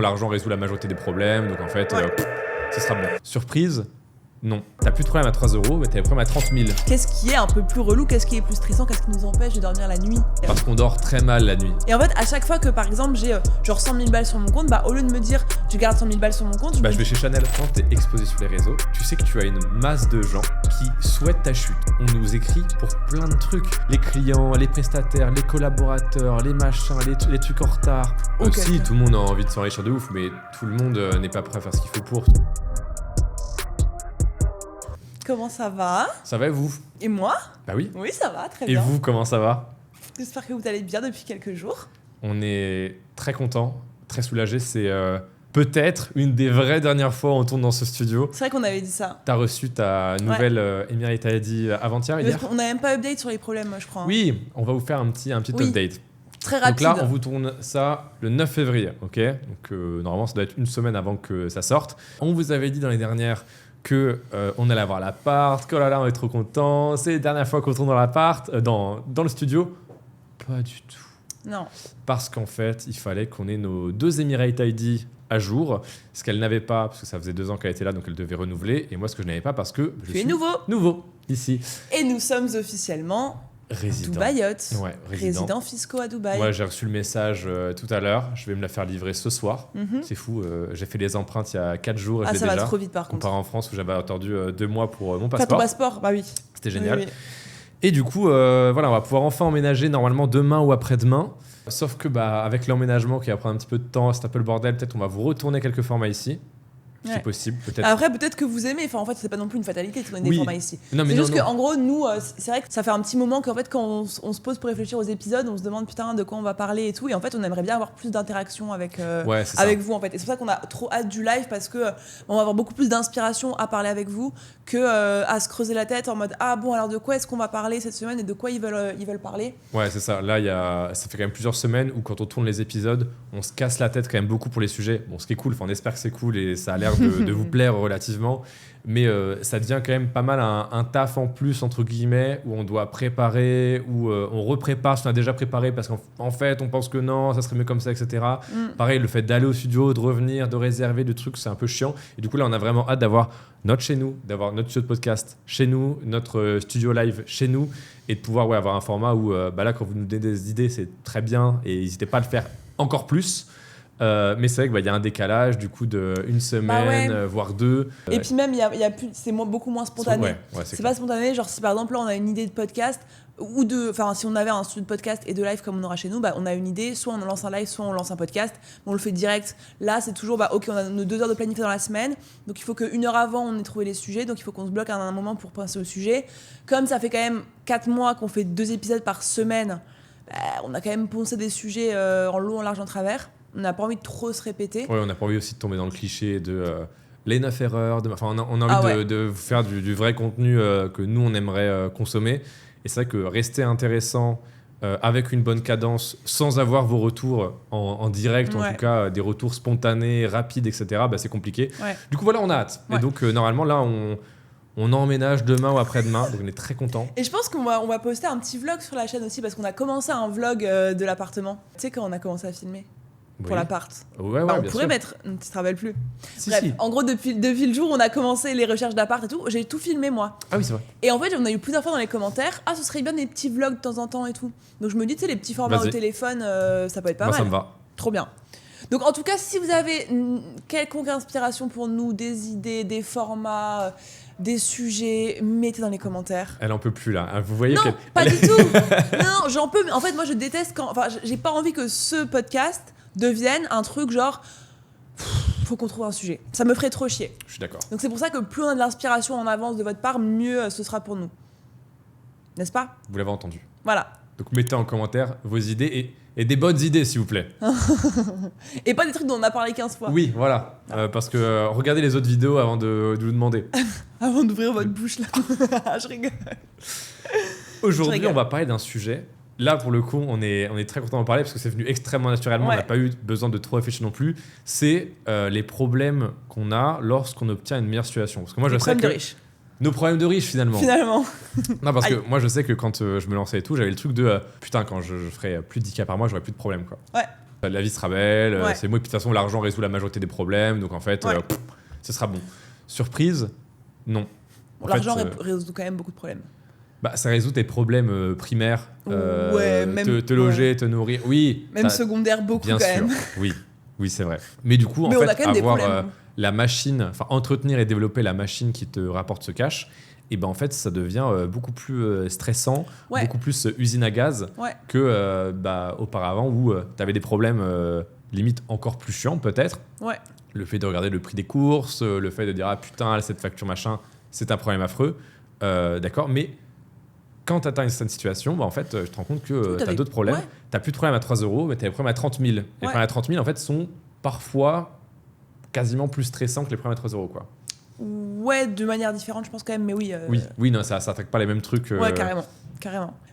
L'argent résout la majorité des problèmes, donc en fait, ce sera bon. Surprise, non. T'as plus de problème à 3 €, mais t'as des problèmes à 30 000. Qu'est-ce qui est un peu plus relou? Qu'est-ce qui est plus stressant? Qu'est-ce qui nous empêche de dormir la nuit? Parce qu'on dort très mal la nuit. Et en fait, à chaque fois que par exemple j'ai genre 100 000 balles sur mon compte, au lieu de me dire je garde 100 000 balles sur mon compte, je vais chez Chanel. Quand t'es exposé sur les réseaux, tu sais que tu as une masse de gens qui souhaitent ta chute. On nous écrit pour plein de trucs. Les clients, les prestataires, les collaborateurs, les machins, les trucs en retard. Aussi, tout le monde a envie de s'enrichir de ouf, mais tout le monde n'est pas prêt à faire ce qu'il faut pour. Comment ça va? Ça va et vous? Et moi? Bah oui. Oui, ça va, très bien. Et vous, comment ça va? J'espère que vous allez bien depuis quelques jours. On est très content, très soulagé. C'est peut-être une des vraies dernières fois où on tourne dans ce studio. C'est vrai qu'on avait dit ça. T'as reçu ta nouvelle Emirate ID avant-hier, hier? On n'a même pas update sur les problèmes, je crois. Oui, on va vous faire un petit update. Très rapide. Donc là, on vous tourne ça le 9 février, ok? Donc normalement, ça doit être une semaine avant que ça sorte. On vous avait dit dans les dernières que on allait avoir l'appart, que là, on est trop content. C'est la dernière fois qu'on tourne dans l'appart, dans le studio. Pas du tout. Non. Parce qu'en fait, il fallait qu'on ait nos 2 Emirate ID à jour, ce qu'elle n'avait pas, parce que ça faisait 2 ans qu'elle était là, donc elle devait renouveler. Et moi, ce que je n'avais pas, parce que je suis nouveau ici. Et nous sommes officiellement Dubaïotes, résidents fiscaux à Dubaï. Moi, j'ai reçu le message tout à l'heure. Je vais me la faire livrer ce soir. C'est fou. J'ai fait les empreintes il y a 4 jours. Ça va trop vite, par contre. Comparé en France où j'avais attendu 2 mois pour mon passeport. Pas ton passeport, bah oui. C'était génial. Oui. Et du coup, voilà, on va pouvoir enfin emménager normalement demain ou après-demain. Sauf que avec l'emménagement qui va prendre un petit peu de temps, c'est un peu le bordel. Peut-être on va vous retourner quelques formats ici. C'est possible, peut-être. Après, peut-être que vous aimez. Enfin, en fait, c'est pas non plus une fatalité de tourner des formats ici. C'est juste qu'en gros, nous, c'est vrai que ça fait un petit moment qu'en fait, quand on se pose pour réfléchir aux épisodes, on se demande putain de quoi on va parler et tout. Et en fait, on aimerait bien avoir plus d'interaction avec vous, en fait. Et c'est pour ça qu'on a trop hâte du live parce que on va avoir beaucoup plus d'inspiration à parler avec vous que à se creuser la tête en mode alors de quoi est-ce qu'on va parler cette semaine et de quoi ils veulent parler. Ouais, c'est ça. Là, ça fait quand même plusieurs semaines où quand on tourne les épisodes, on se casse la tête quand même beaucoup pour les sujets. Bon, ce qui est cool. On espère que c'est cool et ça a l'air de vous plaire relativement, mais ça devient quand même pas mal un taf en plus entre guillemets où on doit préparer, où on reprépare ce qu'on a déjà préparé parce qu'en fait on pense que non, ça serait mieux comme ça, etc. Pareil, le fait d'aller au studio, de revenir, de réserver des trucs, c'est un peu chiant. Et du coup là on a vraiment hâte d'avoir notre chez nous, d'avoir notre studio de podcast chez nous, notre studio live chez nous, et de pouvoir avoir un format où là quand vous nous donnez des idées c'est très bien et n'hésitez pas à le faire encore plus. Mais c'est vrai qu'il y a un décalage du coup d'une semaine, voire 2. Et puis même, c'est beaucoup moins spontané. C'est pas spontané. Genre, si par exemple, là, on a une idée de podcast, si on avait un studio de podcast et de live comme on aura chez nous, on a une idée, soit on lance un live, soit on lance un podcast, on le fait direct. Là, c'est toujours, ok, on a nos 2 heures de planifié dans la semaine, donc il faut qu'une heure avant, on ait trouvé les sujets, donc il faut qu'on se bloque à un moment pour penser au sujet. Comme ça fait quand même 4 mois qu'on fait 2 épisodes par semaine, on a quand même poncé des sujets en long, en large, en travers. On n'a pas envie de trop se répéter. Ouais, on n'a pas envie aussi de tomber dans le cliché de les 9 erreurs. On a envie de vous faire du vrai contenu que nous, on aimerait consommer. Et c'est vrai que rester intéressant avec une bonne cadence, sans avoir vos retours en direct, en tout cas des retours spontanés, rapides, etc., c'est compliqué. Ouais. Du coup, voilà, on a hâte. Et donc, normalement, là, on emménage demain ou après-demain, donc on est très contents. Et je pense qu'on va poster un petit vlog sur la chaîne aussi, parce qu'on a commencé un vlog de l'appartement. Tu sais, quand on a commencé à filmer pour l'appart. Ouais, on pourrait mettre... Tu te rappelles plus? Bref, en gros, depuis le jour où on a commencé les recherches d'appart et tout, j'ai tout filmé, moi. Ah oui, c'est vrai. Et en fait, on a eu plusieurs fois dans les commentaires, ce serait bien des petits vlogs de temps en temps et tout. Donc je me dis, tu sais, les petits formats au téléphone, ça peut être pas mal. Moi, ça me va. Trop bien. Donc en tout cas, si vous avez quelconque inspiration pour nous, des idées, des formats... des sujets, mettez dans les commentaires. Elle en peut plus là, vous voyez. Non, pas du tout. Non, j'en peux, mais en fait moi je déteste j'ai pas envie que ce podcast devienne un truc genre faut qu'on trouve un sujet. Ça me ferait trop chier. Je suis d'accord. Donc c'est pour ça que plus on a de l'inspiration en avance de votre part, mieux ce sera pour nous. N'est-ce pas? Vous l'avez entendu. Voilà. Donc mettez en commentaire vos idées et des bonnes idées s'il vous plaît. Et pas des trucs dont on a parlé 15 fois. Oui, voilà. Parce que regardez les autres vidéos avant de vous demander. Avant d'ouvrir votre bouche là. Je rigole. Aujourd'hui, on va parler d'un sujet. Là, pour le coup, on est très content d'en parler parce que c'est venu extrêmement naturellement. On n'a pas eu besoin de trop réfléchir non plus. C'est les problèmes qu'on a lorsqu'on obtient une meilleure situation. Parce que moi, je sais que... de riches. Nos problèmes de riches, finalement. Non, parce que moi, je sais que quand je me lançais et tout, j'avais le truc de putain, quand je ferais plus de 10K par mois, j'aurais plus de problème, quoi. Ouais. La vie sera belle, c'est moi, et puis de toute façon, l'argent résout la majorité des problèmes, donc en fait, ce sera bon. Surprise, non. L'argent résout quand même beaucoup de problèmes. Ça résout tes problèmes primaires, te loger, te nourrir. Oui. Même secondaire, beaucoup bien quand sûr. même. Oui, c'est vrai. Mais du coup, en fait, avoir la machine, entretenir et développer la machine qui te rapporte ce cash, et en fait, ça devient beaucoup plus stressant, beaucoup plus usine à gaz que auparavant où tu avais des problèmes limite encore plus chiants peut-être. Le fait de regarder le prix des courses, le fait de dire « Ah putain, cette facture machin, c'est un problème affreux. » D'accord, mais quand tu atteins une certaine situation, en fait, je te rends compte que tu as d'autres problèmes. Tu n'as plus de problème à 3 €, mais tu as des problèmes à 30 000. Les problèmes à 30 000, en fait, sont parfois quasiment plus stressants que les problèmes à 3 €, quoi. Ouais, de manière différente, je pense quand même, mais oui. Oui, non, ça n'attaque pas les mêmes trucs. Ouais, carrément.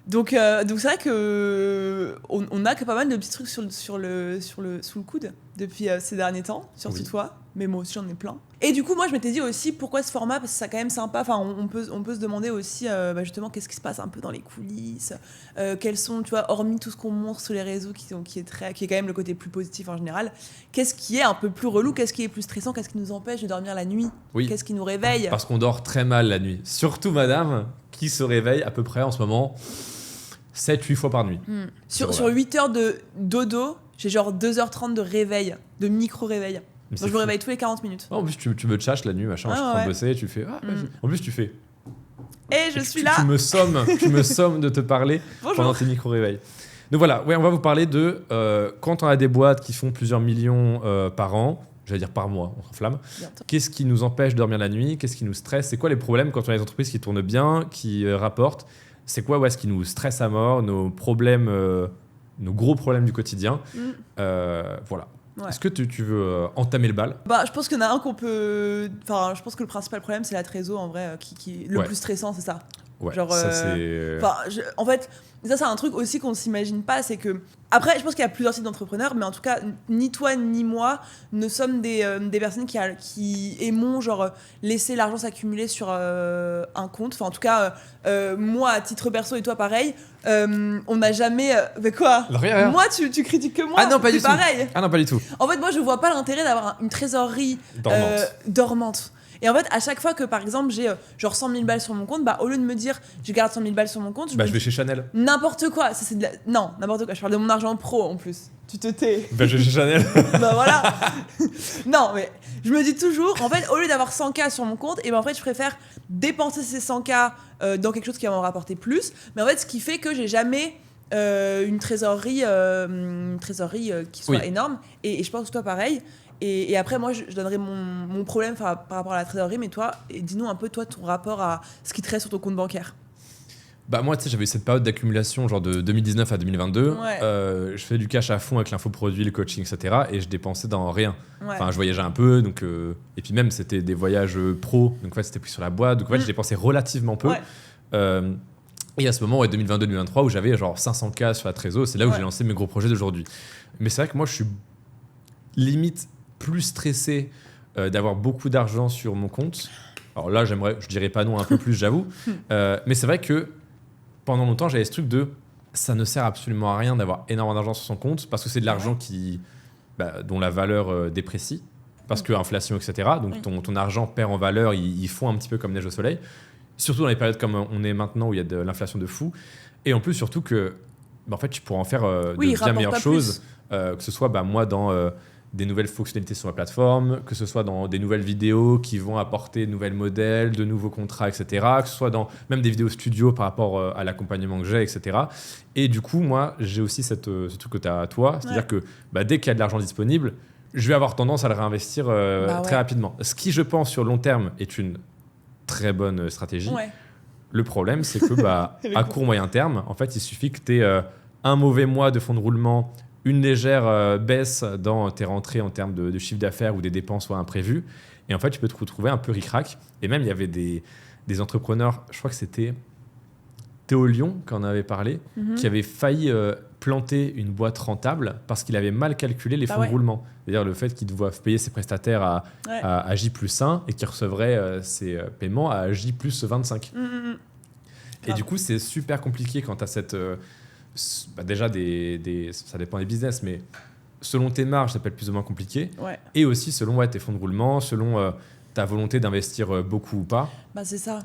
Donc c'est vrai que on a que pas mal de petits trucs sous le coude depuis ces derniers temps, surtout toi, mais moi aussi j'en ai plein. Et du coup, moi je m'étais dit aussi pourquoi ce format, parce que c'est quand même sympa. Enfin, on peut se demander aussi justement qu'est-ce qui se passe un peu dans les coulisses, quels sont, tu vois, hormis tout ce qu'on montre sur les réseaux qui est quand même le côté plus positif en général, qu'est-ce qui est un peu plus relou, qu'est-ce qui est plus stressant, qu'est-ce qui nous empêche de dormir la nuit, qu'est-ce qui nous réveille. Parce qu'on dort très mal la nuit, surtout madame qui se réveille à peu près en ce moment 7-8 fois par nuit. Sur 8 heures de dodo, j'ai genre 2h30 de réveil, de micro-réveil. Donc je me réveille tous les 40 minutes. En plus, tu me tchatches la nuit, machin, je suis en train de bosser, tu fais vas-y. En plus, tu fais. Et je suis là. Tu me sommes de te parler pendant tes micro-réveils. Donc voilà, on va vous parler de quand on a des boîtes qui font plusieurs millions par an, j'allais dire par mois, on s'enflamme. Qu'est-ce qui nous empêche de dormir la nuit? Qu'est-ce qui nous stresse? C'est quoi les problèmes quand on a des entreprises qui tournent bien, qui rapportent? C'est quoi ce qui nous stresse à mort, nos problèmes, nos gros problèmes du quotidien? Voilà. Ouais. Est-ce que tu veux entamer le bal? Je pense qu'il y en a un qu'on peut... Enfin, je pense que le principal problème, c'est la trésor, en vrai, qui le plus stressant, c'est ça. Ouais, genre, ça c'est... en fait, ça c'est un truc aussi qu'on ne s'imagine pas, c'est que... Après, je pense qu'il y a plusieurs types d'entrepreneurs, mais en tout cas, ni toi ni moi ne sommes des personnes qui aimons genre, laisser l'argent s'accumuler sur un compte. Enfin, en tout cas, moi, à titre perso, et toi, pareil, on n'a jamais... mais quoi? Rien. Moi, tu critiques que moi? Ah non, pas du tout. Pareil. Ah non, pas du tout. En fait, moi, je vois pas l'intérêt d'avoir une trésorerie dormante. Et en fait, à chaque fois que, par exemple, j'ai genre 100 000 balles sur mon compte, au lieu de me dire, je garde 100 000 balles sur mon compte, je vais chez Chanel. N'importe quoi. Ça, c'est non, n'importe quoi. Je parle de mon argent pro, en plus. Tu te tais. Je vais chez Chanel. Voilà. Non, mais je me dis toujours, en fait, au lieu d'avoir 100K sur mon compte, en fait, je préfère dépenser ces 100K dans quelque chose qui va m'en rapporter plus. Mais en fait, ce qui fait que j'ai jamais... une trésorerie qui soit énorme. Et je pense que toi, pareil. Et après, moi, je donnerais mon problème par rapport à la trésorerie, mais toi, dis-nous un peu, toi, ton rapport à ce qui te reste sur ton compte bancaire. Moi, tu sais, j'avais eu cette période d'accumulation, genre de 2019 à 2022. Je faisais du cash à fond avec l'infoproduit, le coaching, etc. Et je dépensais dans rien. Enfin, je voyageais un peu, donc, et puis même, c'était des voyages pro, donc en fait, c'était pris sur la boîte. Donc en fait, je dépensais relativement peu. Et à ce moment, 2022-2023, où j'avais genre 500K sur la trésor, c'est là où j'ai lancé mes gros projets d'aujourd'hui. Mais c'est vrai que moi, je suis limite plus stressé d'avoir beaucoup d'argent sur mon compte. Alors là, je dirais pas non un peu plus, j'avoue. Mais c'est vrai que pendant longtemps, j'avais ce truc de ça ne sert absolument à rien d'avoir énormément d'argent sur son compte parce que c'est de l'argent dont la valeur déprécie parce que inflation, etc. Donc ton argent perd en valeur, il fond un petit peu comme neige au soleil. Surtout dans les périodes comme on est maintenant où il y a de l'inflation de fou. Et en plus, surtout que en fait, tu pourras en faire de bien meilleures choses. Que ce soit moi dans des nouvelles fonctionnalités sur ma plateforme, que ce soit dans des nouvelles vidéos qui vont apporter de nouvelles modèles, de nouveaux contrats, etc. Que ce soit dans même des vidéos studio par rapport à l'accompagnement que j'ai, etc. Et du coup, moi, j'ai aussi ce truc que tu as à toi. C'est-à-dire que dès qu'il y a de l'argent disponible, je vais avoir tendance à le réinvestir très rapidement. Ce qui, je pense, sur long terme, est une très bonne stratégie. Le problème, c'est que à court moyen terme, en fait, il suffit que tu aies un mauvais mois de fonds de roulement, une légère baisse dans tes rentrées en termes de chiffre d'affaires ou des dépenses soit imprévues. Et en fait, tu peux te retrouver un peu ric-rac. Et même, il y avait des entrepreneurs, je crois que c'était Théo Lyon, qui en avait parlé, qui avait failli planter une boîte rentable parce qu'il avait mal calculé les fonds de roulement. C'est-à-dire le fait qu'il devait payer ses prestataires à J+1 et qu'il recevrait ses paiements à J+25. Et du coup, c'est super compliqué quand tu as cette... déjà, ça dépend des business, mais selon tes marges, ça peut être plus ou moins compliqué. Ouais. Et aussi selon tes fonds de roulement, selon ta volonté d'investir beaucoup ou pas. C'est ça.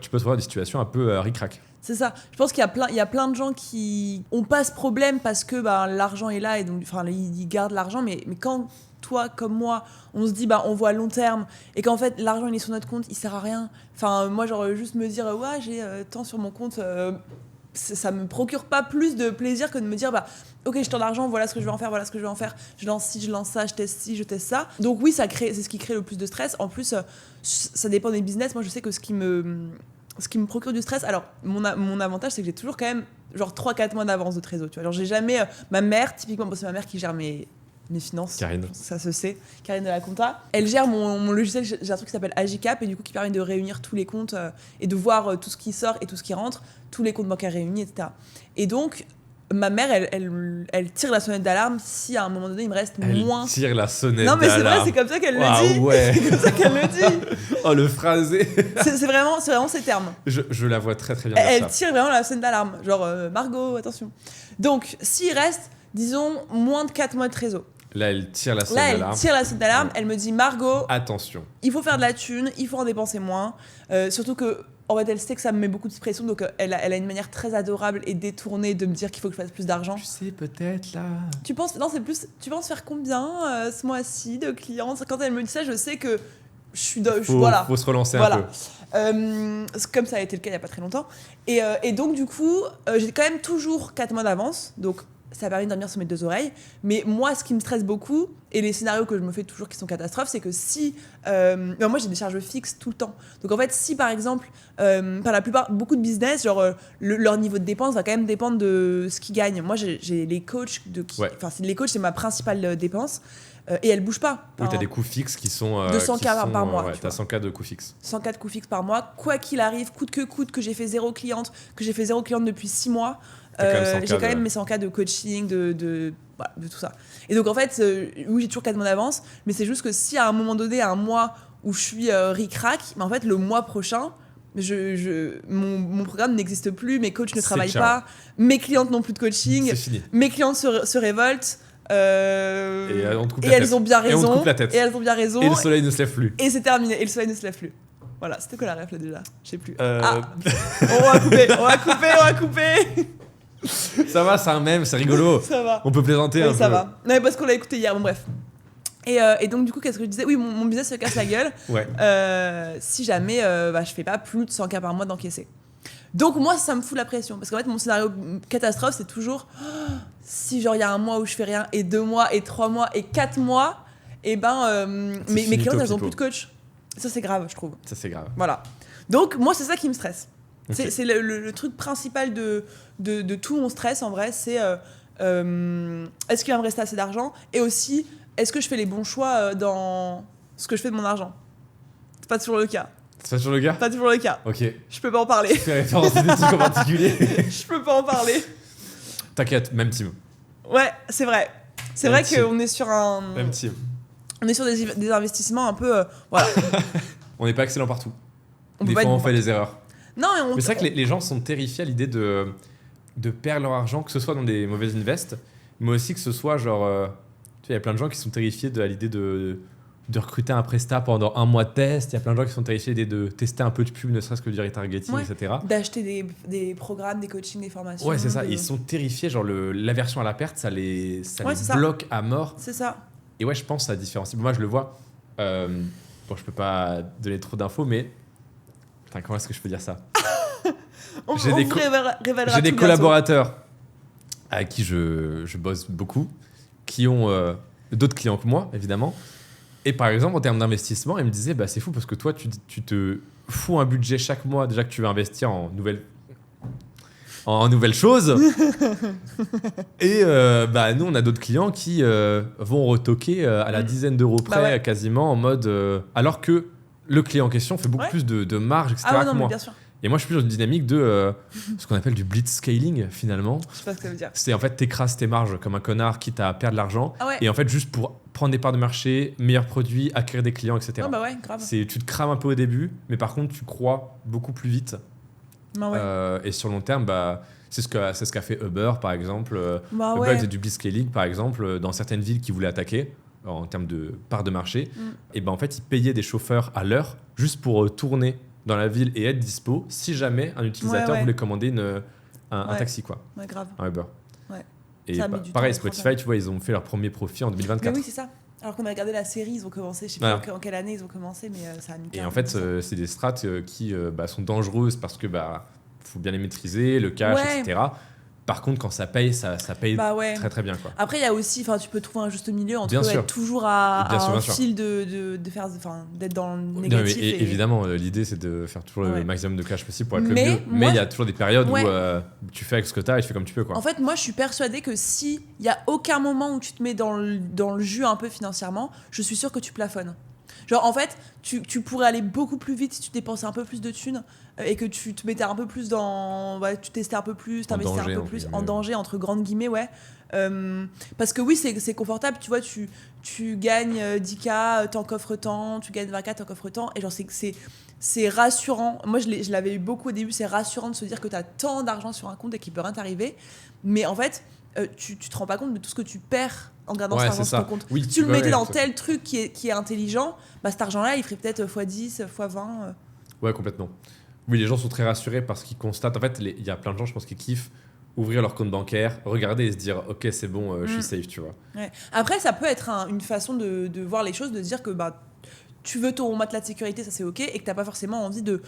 Tu peux te trouver des situations un peu ric-rac. C'est ça. Je pense qu'il y a plein de gens qui ont pas ce problème parce que l'argent est là et donc ils gardent l'argent. Mais quand toi comme moi, on se dit on voit à long terme et qu'en fait l'argent il est sur notre compte, il sert à rien. Enfin moi genre juste me dire ouais j'ai tant sur mon compte, ça me procure pas plus de plaisir que de me dire ok j'ai tant d'argent, voilà ce que je vais en faire, je lance ci, je lance ça, je teste ci, je teste ça. Donc oui c'est ce qui crée le plus de stress. En plus ça dépend des business. Moi je sais que ce qui me procure du stress, alors mon avantage c'est que j'ai toujours quand même genre 3-4 mois d'avance de trésor, tu vois. Genre j'ai jamais ma mère typiquement, c'est ma mère qui gère mes finances, Karine. Ça se sait, Karine de la compta. Elle gère mon logiciel, j'ai un truc qui s'appelle Agicap et du coup qui permet de réunir tous les comptes et de voir tout ce qui sort et tout ce qui rentre, tous les comptes bancaires réunis, etc. Et donc ma mère, elle tire la sonnette d'alarme si à un moment donné il me reste moins. Elle tire la sonnette d'alarme. Non mais c'est vrai, c'est comme ça qu'elle le dit. Ouais. C'est comme ça qu'elle le dit. Oh le phrasé. C'est vraiment ces termes. Je la vois très très bien. Elle tire vraiment la sonnette d'alarme, genre Margot, attention. Donc s'il reste, disons, moins de 4 mois de trésor. Là, elle tire la sonnette d'alarme. Ouais. Elle me dit Margot, attention. Il faut faire de la thune, il faut en dépenser moins. Surtout que en fait, elle sait que ça me met beaucoup de pression, donc elle a une manière très adorable et détournée de me dire qu'il faut que je fasse plus d'argent. Tu sais, peut-être là. Tu penses faire combien ce mois-ci de clients? Quand elle me dit ça, je sais que je suis. Faut se relancer un peu. Comme ça a été le cas il n'y a pas très longtemps. Et donc, du coup, j'ai quand même toujours 4 mois d'avance. Donc, ça permet de dormir sur mes 2 oreilles. Mais moi, ce qui me stresse beaucoup, et les scénarios que je me fais toujours qui sont catastrophes, c'est que si... moi, j'ai des charges fixes tout le temps. Donc, en fait, si, par exemple, par la plupart, beaucoup de business, genre, leur niveau de dépense va quand même dépendre de ce qu'ils gagnent. Moi, j'ai les coachs les coachs, c'est ma principale dépense. Et elle bouge pas. Oui, t'as des coûts fixes qui sont... 200K par mois. Ouais, t'as 100K de coûts fixes. 100K de coûts fixes par mois. Quoi qu'il arrive, coûte que j'ai fait 0 cliente, depuis 6 mois, j'ai quand même mes 100K de coaching, de tout ça. Et donc en fait, oui, j'ai toujours 4 mois d'avance, mais c'est juste que si à un moment donné, un mois où je suis ric-rac, mais en fait le mois prochain, mon programme n'existe plus, mes coachs ne travaillent pas, mes clientes n'ont plus de coaching, c'est fini. Mes clientes se révoltent. Et elles ont bien raison. Et le soleil ne se lève plus. Et c'est terminé. Et le soleil ne se lève plus. Voilà, c'était quoi la ref là déjà? Je sais plus. On va couper. Ça va, c'est un mème, c'est rigolo. Ça va. On peut plaisanter un peu. Ça va. Non, mais parce qu'on l'a écouté hier, bon bref. Et donc du coup, qu'est-ce que je disais? Oui, mon business se casse la gueule. Ouais. Si jamais je fais pas plus de 100K par mois d'encaisser. Donc moi, ça me fout la pression. Parce qu'en fait, mon scénario catastrophe, c'est toujours si genre il y a un mois où je fais rien, et 2 mois, et 3 mois, et 4 mois, et mes clientes, elles ont plus de coach. Ça, c'est grave, je trouve. Ça, c'est grave. Voilà. Donc moi, c'est ça qui me stresse. Okay. C'est le truc principal de tout mon stress, en vrai, c'est est-ce qu'il va me rester assez d'argent? Et aussi, est-ce que je fais les bons choix dans ce que je fais de mon argent? C'est pas toujours le cas. C'est pas toujours le cas? Pas toujours le cas. Ok. Je peux pas en parler. Tu fais référence à des trucs en particulier? Je peux pas en parler. T'inquiète, même team. Ouais, c'est vrai. C'est vrai qu'on est sur un... Même team. On est sur des investissements un peu... voilà. On n'est pas excellent partout. Des fois, on fait des erreurs. Non, mais c'est vrai que les gens sont terrifiés à l'idée de perdre leur argent, que ce soit dans des mauvaises invests, mais aussi que ce soit genre... tu sais, il y a plein de gens qui sont terrifiés à l'idée de recruter un prestat pendant 1 mois de test. Il y a plein de gens qui sont terrifiés à l'idée de tester un peu de pub, ne serait-ce que du retargeting, etc. D'acheter des programmes, des coachings, des formations. Ouais, c'est ça. Ils sont terrifiés. Genre, l'aversion à la perte, ça les bloque à mort. C'est ça. Et ouais, je pense que ça différencie. Moi, je le vois. Bon, je peux pas donner trop d'infos, mais... Putain, comment est-ce que je peux dire ça? J'ai des collaborateurs avec qui je bosse beaucoup, qui ont d'autres clients que moi, évidemment. Et par exemple, en termes d'investissement, ils me disaient c'est fou parce que toi, tu te fous un budget chaque mois, déjà que tu veux investir en nouvelles choses. Et nous, on a d'autres clients qui vont retoquer à la dizaine d'euros près, quasiment, en mode... alors que le client en question fait beaucoup plus de marge, etc. Ah ouais, non, que moi. mais bien sûr. Et moi, je suis plus dans une dynamique de ce qu'on appelle du blitzscaling, finalement. Je sais pas ce que ça veut dire. C'est en fait, t'écrases tes marges comme un connard, quitte à perdre de l'argent. Ah ouais. Et en fait, juste pour prendre des parts de marché, meilleurs produits, acquérir des clients, etc. Ah bah ouais, grave. Tu te crames un peu au début, mais par contre, tu crois beaucoup plus vite. Bah ouais. Et sur le long terme, C'est ce qu'a fait Uber, par exemple. Bah Uber ouais. faisait du blitzscaling, par exemple, dans certaines villes qui voulaient attaquer en termes de part de marché. Et ben en fait, ils payaient des chauffeurs à l'heure juste pour tourner dans la ville et être dispo si jamais un utilisateur voulait commander un taxi, quoi. Ouais, grave. Un Uber. Ouais. Et pareil, Spotify, tu vois, ils ont fait leur premier profit en 2024. Mais oui, c'est ça. Alors qu'on a regardé la série, ils ont commencé, je sais pas en quelle année ils ont commencé, mais ça a mis. Et en fait, c'est des strates qui sont dangereuses parce que faut bien les maîtriser, le cash, etc. Par contre, quand ça paye, ça paye très très bien, quoi. Après, il y a aussi, tu peux trouver un juste milieu entre être toujours à un fil de faire, d'être dans le négatif. Non, évidemment, l'idée c'est de faire toujours le maximum de cash possible pour être le mieux. Mais il y a toujours des périodes où tu fais avec ce que tu as et tu fais comme tu peux, quoi. En fait, moi je suis persuadée que s'il y a aucun moment où tu te mets dans le jus un peu financièrement, je suis sûre que tu plafonnes. Genre, en fait, tu pourrais aller beaucoup plus vite si tu dépensais un peu plus de thunes et que tu te mettais un peu plus dans... tu testais un peu plus, t'investis un peu plus en danger, entre grandes guillemets, parce que oui, c'est confortable, tu vois, tu gagnes 10K, t'en coffres tant, tu gagnes 20K, t'en coffres tant, et genre, c'est rassurant. Moi, je l'avais eu beaucoup au début, c'est rassurant de se dire que t'as tant d'argent sur un compte et qu'il peut rien t'arriver. Mais en fait, tu te rends pas compte de tout ce que tu perds en gardant cet argent sur ton compte. Oui, si tu le mettais dans tel truc qui est intelligent, cet argent-là, il ferait peut-être x10, x20. Ouais, complètement. Oui, les gens sont très rassurés parce qu'ils constatent. En fait, il y a plein de gens, je pense, qui kiffent ouvrir leur compte bancaire, regarder et se dire ok, c'est bon, je suis safe, tu vois. Ouais. Après, ça peut être une façon de voir les choses, de se dire que tu veux ton matelas de sécurité, ça c'est ok, et que t'as pas forcément envie de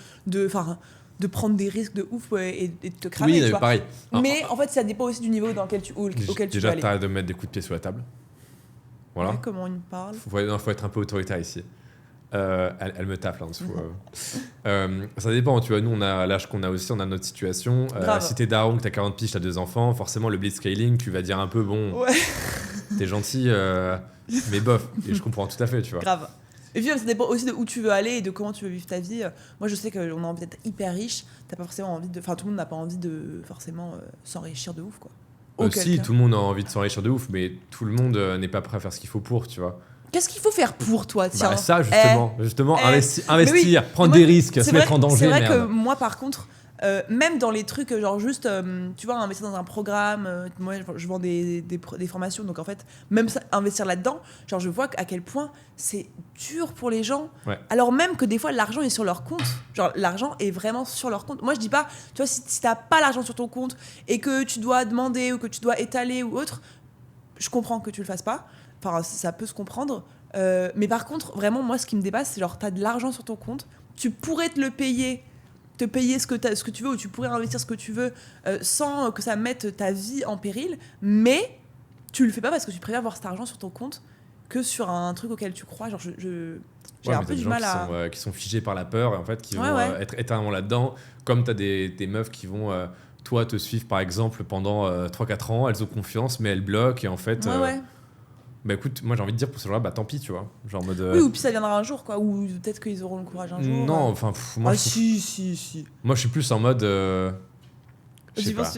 prendre des risques de ouf et de te cramer. Oui, tu vois. pareil. Mais en fait, ça dépend aussi du niveau auquel tu veux aller. Déjà, t'arrêtes de mettre des coups de pied sur la table. Voilà. Ouais, comment on me parle. Faut être un peu autoritaire ici. Elle me tape là en dessous. Ça dépend, tu vois. Nous, on a l'âge qu'on a aussi, on a notre situation. Si t'es daron, que t'as 40 piges, t'as 2 enfants, forcément, le blitzscaling, tu vas dire un peu bon, t'es gentil, mais bof. Et je comprends tout à fait, tu vois. Grave. Et puis, ça dépend aussi de où tu veux aller et de comment tu veux vivre ta vie. Moi, je sais qu'on a envie d'être hyper riche. T'as pas forcément envie de. Enfin, tout le monde n'a pas envie de forcément s'enrichir de ouf, quoi. Si, tout le monde a envie de s'enrichir de ouf, mais tout le monde n'est pas prêt à faire ce qu'il faut pour, tu vois. Qu'est-ce qu'il faut faire pour toi, tiens ça, justement, investir, prendre des risques, se mettre en danger. C'est vrai que moi, par contre, même dans les trucs, genre juste, tu vois, investir dans un programme, moi, je vends des formations, donc en fait, même ça, investir là-dedans, genre, je vois à quel point c'est dur pour les gens, alors même que des fois, l'argent est sur leur compte. Genre, l'argent est vraiment sur leur compte. Moi, je dis pas, tu vois, si t'as pas l'argent sur ton compte et que tu dois demander ou que tu dois étaler ou autre, je comprends que tu le fasses pas. Enfin, ça peut se comprendre. Mais par contre, vraiment, moi, ce qui me dépasse, c'est genre, t'as de l'argent sur ton compte, tu pourrais te payer ce que tu veux, ou tu pourrais investir ce que tu veux sans que ça mette ta vie en péril, mais tu le fais pas parce que tu préfères avoir cet argent sur ton compte que sur un truc auquel tu crois. Genre, j'ai un peu du mal à... qui sont figés par la peur et en fait qui vont être éternellement là-dedans. Comme t'as des meufs qui vont... toi, te suivre par exemple pendant 3-4 ans, elles ont confiance, mais elles bloquent et en fait... Bah écoute, moi j'ai envie de dire pour ce genre-là, tant pis, tu vois. Genre en mode, oui, ou puis ça viendra un jour, quoi. Ou peut-être qu'ils auront le courage un jour. Non, enfin, moi. Si. Moi je suis plus en mode. Je sais pas.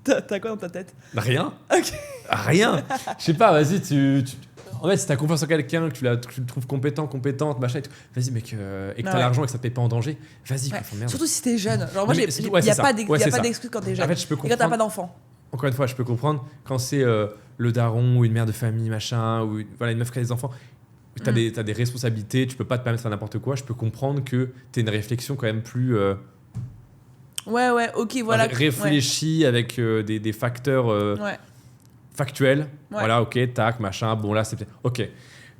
T'as quoi dans ta tête? Rien. Ok. Rien. Je sais pas, vas-y, en fait, si t'as confiance en quelqu'un, que tu le trouves compétente, machin et tout, vas-y, mec, et que t'as l'argent et que ça te paye pas en danger, vas-y, quoi. Merde. Surtout si t'es jeune. Genre, moi, il n'y a pas d'excuse quand t'es jeune. En fait, je peux comprendre. Et quand t'as pas d'enfant. Encore une fois, je peux comprendre quand c'est le daron ou une mère de famille, machin, ou une meuf qui a des enfants. T'as des responsabilités, tu peux pas te permettre de faire n'importe quoi. Je peux comprendre que t'aies une réflexion quand même plus. Ok, voilà. Réfléchie avec des facteurs factuels. Ouais. Voilà, ok, tac, machin. Bon, là, c'est peut-être. Ok.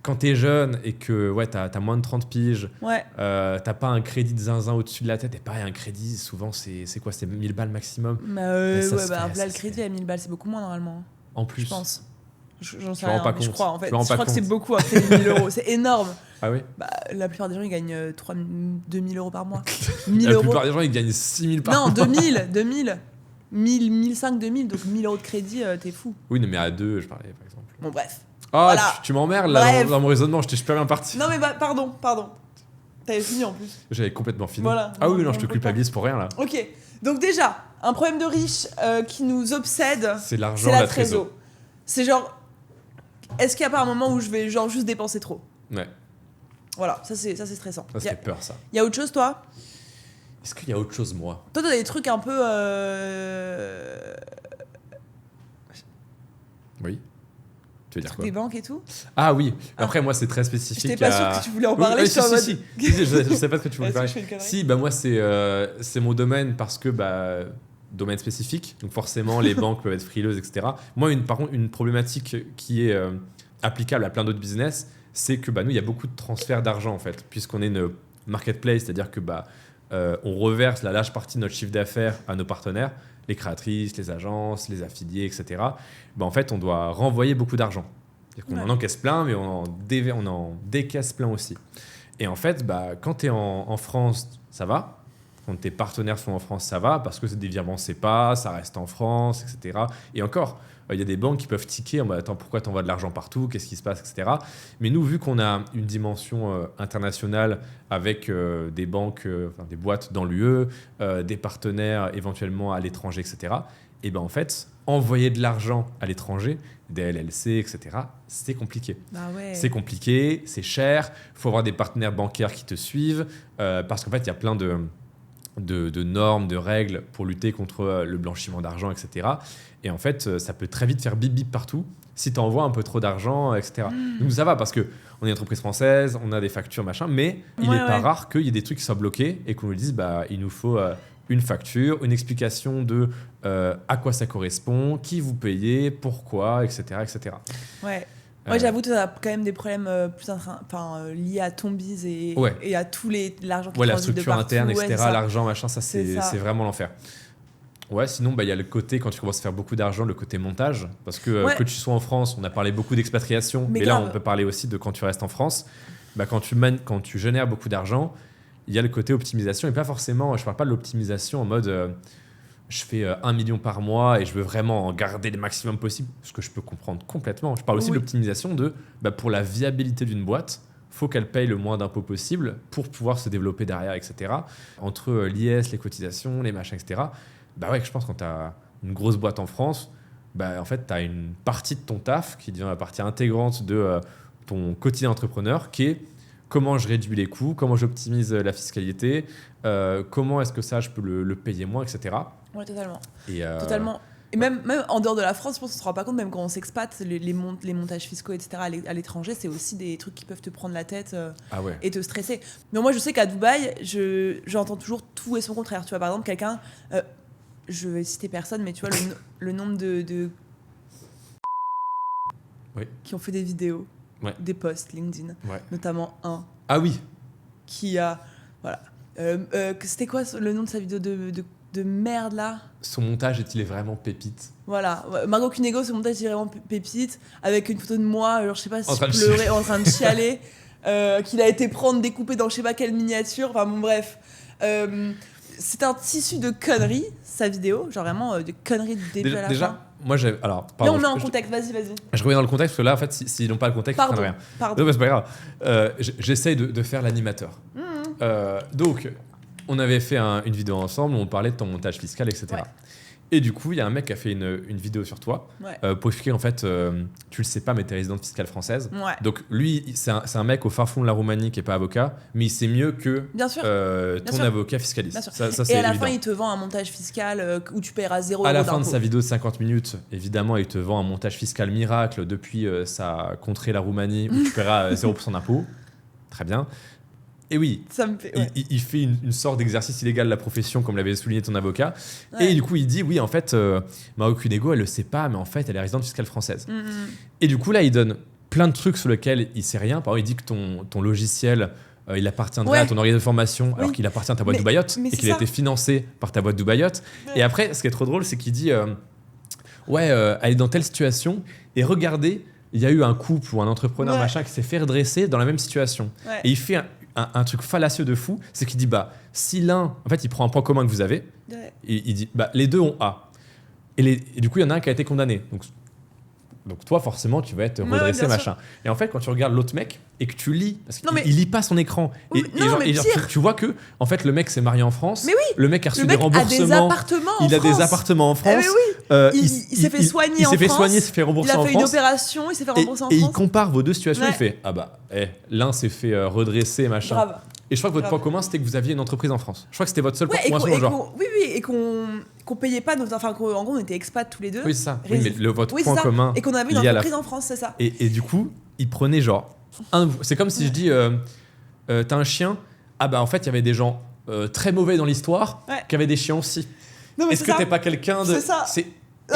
Quand t'es jeune et que t'as moins de 30 piges, t'as pas un crédit de zinzin au-dessus de la tête, et pareil, un crédit, souvent, c'est quoi? C'est 1000 balles maximum. Là, le crédit à 1000 balles, c'est beaucoup moins normalement. En plus. Je pense. J'en sais rien, mais je crois en fait. Je crois que c'est beaucoup, un crédit de 1000 euros. C'est énorme. Ah oui? La plupart des gens, ils gagnent 2000 euros par mois. 1000 euros. La plupart des gens, ils gagnent 6000 par mois. Non, 2000. 1005, 2000, donc 1000 euros de crédit, t'es fou. Oui, mais à 2, je parlais, par exemple. Bon, bref. Voilà. Tu m'emmerdes là dans mon raisonnement, j'étais super bien parti. Non mais pardon. T'avais fini en plus. J'avais complètement fini. Voilà. Ah oui, non, je te culpabilise pour rien là. Ok, donc déjà, un problème de riche qui nous obsède, c'est l'argent, la trésor. C'est genre, est-ce qu'il n'y a pas un moment où je vais genre juste dépenser trop? Ouais. Voilà, ça c'est stressant. Ça fait peur ça. Il y a autre chose toi? Est-ce qu'il y a autre chose, moi ? Toi, t'as des trucs un peu... Oui. Tu veux dire quoi ? Des banques et tout ? Ah oui. Après, moi, c'est très spécifique. J'étais pas sûre que tu voulais en parler. Si, je sais pas ce que tu voulais parler. Si, moi, c'est mon domaine parce que... domaine spécifique, donc forcément les banques peuvent être frileuses, etc. Moi, par contre, une problématique qui est applicable à plein d'autres business, c'est que nous, il y a beaucoup de transferts d'argent en fait, puisqu'on est une marketplace, c'est-à-dire que on reverse la large partie de notre chiffre d'affaires à nos partenaires, les créatrices, les agences, les affiliés, etc. En fait, on doit renvoyer beaucoup d'argent. C'est-à-dire qu'on en encaisse plein, mais on en décaisse plein aussi. Et en fait, quand tu es en France, ça va. Quand tes partenaires sont en France, ça va, parce que c'est des virements CEPA, ça reste en France, etc. Et encore, il y a des banques qui peuvent tiquer en mode « Attends, pourquoi tu envoies de l'argent partout ? Qu'est-ce qui se passe ?» etc. Mais nous, vu qu'on a une dimension internationale avec des banques, des boîtes dans l'UE, des partenaires éventuellement à l'étranger, etc., et en fait, envoyer de l'argent à l'étranger, des LLC, etc., c'est compliqué. Ouais. C'est compliqué, c'est cher, il faut avoir des partenaires bancaires qui te suivent, parce qu'en fait, il y a plein de normes, de règles pour lutter contre le blanchiment d'argent, etc. Et en fait, ça peut très vite faire bip bip partout si tu envoies un peu trop d'argent, etc. Donc ça va parce qu'on est une entreprise française, on a des factures, machin, mais il n'est pas rare qu'il y ait des trucs qui soient bloqués et qu'on nous dise il nous faut une facture, une explication de à quoi ça correspond, qui vous payez, pourquoi, etc. etc. Ouais. Ouais, j'avoue, tu as quand même des problèmes liés à ton biz et à tout l'argent qui transite de partout. La structure interne, etc., l'argent, machin, ça c'est vraiment l'enfer. Ouais, sinon, il y a le côté, quand tu commences à faire beaucoup d'argent, le côté montage. Parce que tu sois en France, on a parlé beaucoup d'expatriation, mais là, on peut parler aussi de quand tu restes en France. Quand tu génères beaucoup d'argent, il y a le côté optimisation. Et pas forcément, je parle pas de l'optimisation en mode... je fais 1 million par mois et je veux vraiment en garder le maximum possible, ce que je peux comprendre complètement. Je parle aussi de l'optimisation pour la viabilité d'une boîte, il faut qu'elle paye le moins d'impôts possible pour pouvoir se développer derrière, etc. Entre l'IS, les cotisations, les machins, etc. Je pense que quand tu as une grosse boîte en France, en fait, tu as une partie de ton taf qui devient la partie intégrante de ton quotidien entrepreneur qui est comment je réduis les coûts, comment j'optimise la fiscalité, comment est-ce que ça, je peux le payer moins, etc. Ouais, totalement. Totalement. Et même en dehors de la France, je pense qu'on ne se rend pas compte, même quand on s'expate, les montages fiscaux, etc., à l'étranger, c'est aussi des trucs qui peuvent te prendre la tête et te stresser. Mais moi, je sais qu'à Dubaï, j'entends toujours tout et son contraire. Tu vois, par exemple, quelqu'un, je vais citer personne, mais tu vois, le nombre de qui ont fait des vidéos, des posts LinkedIn, notamment un. Ah oui. Qui a... Voilà. C'était quoi le nom de sa vidéo de merde là? Son montage est-il vraiment pépite? Voilà, Margot Cunego, son montage est vraiment pépite, avec une photo de moi, je sais pas si je pleurais, en train de chialer, qu'il a été découpé dans je sais pas quelle miniature, enfin bon bref. C'est un tissu de conneries, sa vidéo, genre vraiment de conneries de début à la fin. Moi j'ai... Alors, pardon, là on met en contexte, vas-y. Je reviens dans le contexte, parce que là en fait, s'ils n'ont pas le contexte, ils prennent rien. Pardon. Non, c'est pas grave. J'essaye de faire l'animateur. Donc, on avait fait une vidéo ensemble où on parlait de ton montage fiscal, etc. Ouais. Et du coup, il y a un mec qui a fait une vidéo sur toi pour expliquer en fait, tu le sais pas, mais tu es résidente fiscale française. Ouais. Donc lui, c'est un mec au fin fond de la Roumanie qui est pas avocat, mais il sait mieux que ton avocat fiscaliste. Ça, et à la fin, il te vend un montage fiscal où tu paieras 0 € À la d'impôt. fin de sa vidéo de 50 minutes, évidemment, il te vend un montage fiscal miracle depuis sa contrée la Roumanie où tu paieras 0% d'impôt. Très bien. Et oui, ça me fait, il fait une sorte d'exercice illégal de la profession, comme l'avait souligné ton avocat. Ouais. Et du coup, il dit, oui, en fait, Margot Cunego, elle le sait pas, mais en fait, elle est résidente fiscale française. Et du coup, là, il donne plein de trucs sur lesquels il sait rien. Par exemple, il dit que ton logiciel, il appartiendrait à ton organisme de formation, alors qu'il appartient à ta boîte Dubaïote, et qu'il a été financé par ta boîte Dubaïote. Et après, ce qui est trop drôle, c'est qu'il dit, elle est dans telle situation, et regardez, il y a eu un couple ou un entrepreneur machin qui s'est fait redresser dans la même situation. Ouais. Et il fait un truc fallacieux de fou, c'est qu'il dit si l'un, en fait, il prend un point commun que vous avez, et il dit les deux ont A. Et du coup, il y en a un qui a été condamné. Donc toi, forcément, tu vas être redressé, machin. Sûr. Et en fait, quand tu regardes l'autre mec et que tu lis, parce qu'il lit pas son écran, tu vois que en fait, le mec s'est marié en France, le mec a reçu des remboursements, il a des appartements en France, il s'est fait soigner en France, il s'est fait rembourser en France, il a fait une opération, il s'est fait rembourser en France. Et il compare vos deux situations, il fait l'un s'est fait redresser, machin. Grave. Et je crois que votre point commun, c'était que vous aviez une entreprise en France. Je crois que c'était votre seul point commun sur le genre. Oui, et qu'on payait pas nos... Enfin, en gros, on était expats tous les deux. Oui, c'est ça. Oui, mais votre point commun... Et qu'on avait une entreprise en France, c'est ça. Et du coup, ils prenaient genre... C'est comme si je dis, t'as un chien, ah bah en fait, il y avait des gens très mauvais dans l'histoire qui avaient des chiens aussi. Est-ce que t'es pas quelqu'un de... C'est ça.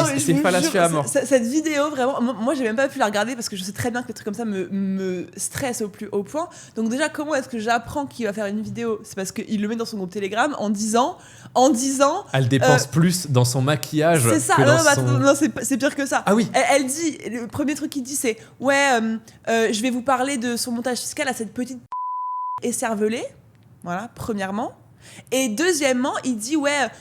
C'est une fallacie à mort. Cette vidéo, vraiment, moi j'ai même pas pu la regarder parce que je sais très bien que des trucs comme ça me stressent au plus haut point. Donc déjà, comment est-ce que j'apprends qu'il va faire une vidéo? C'est parce qu'il le met dans son groupe Telegram en disant... Elle dépense plus dans son maquillage. C'est ça, non, c'est pire que ça. Ah oui. Elle dit, le premier truc qu'il dit c'est je vais vous parler de son montage fiscal à cette petite écervelée. Voilà, premièrement. Et deuxièmement, il dit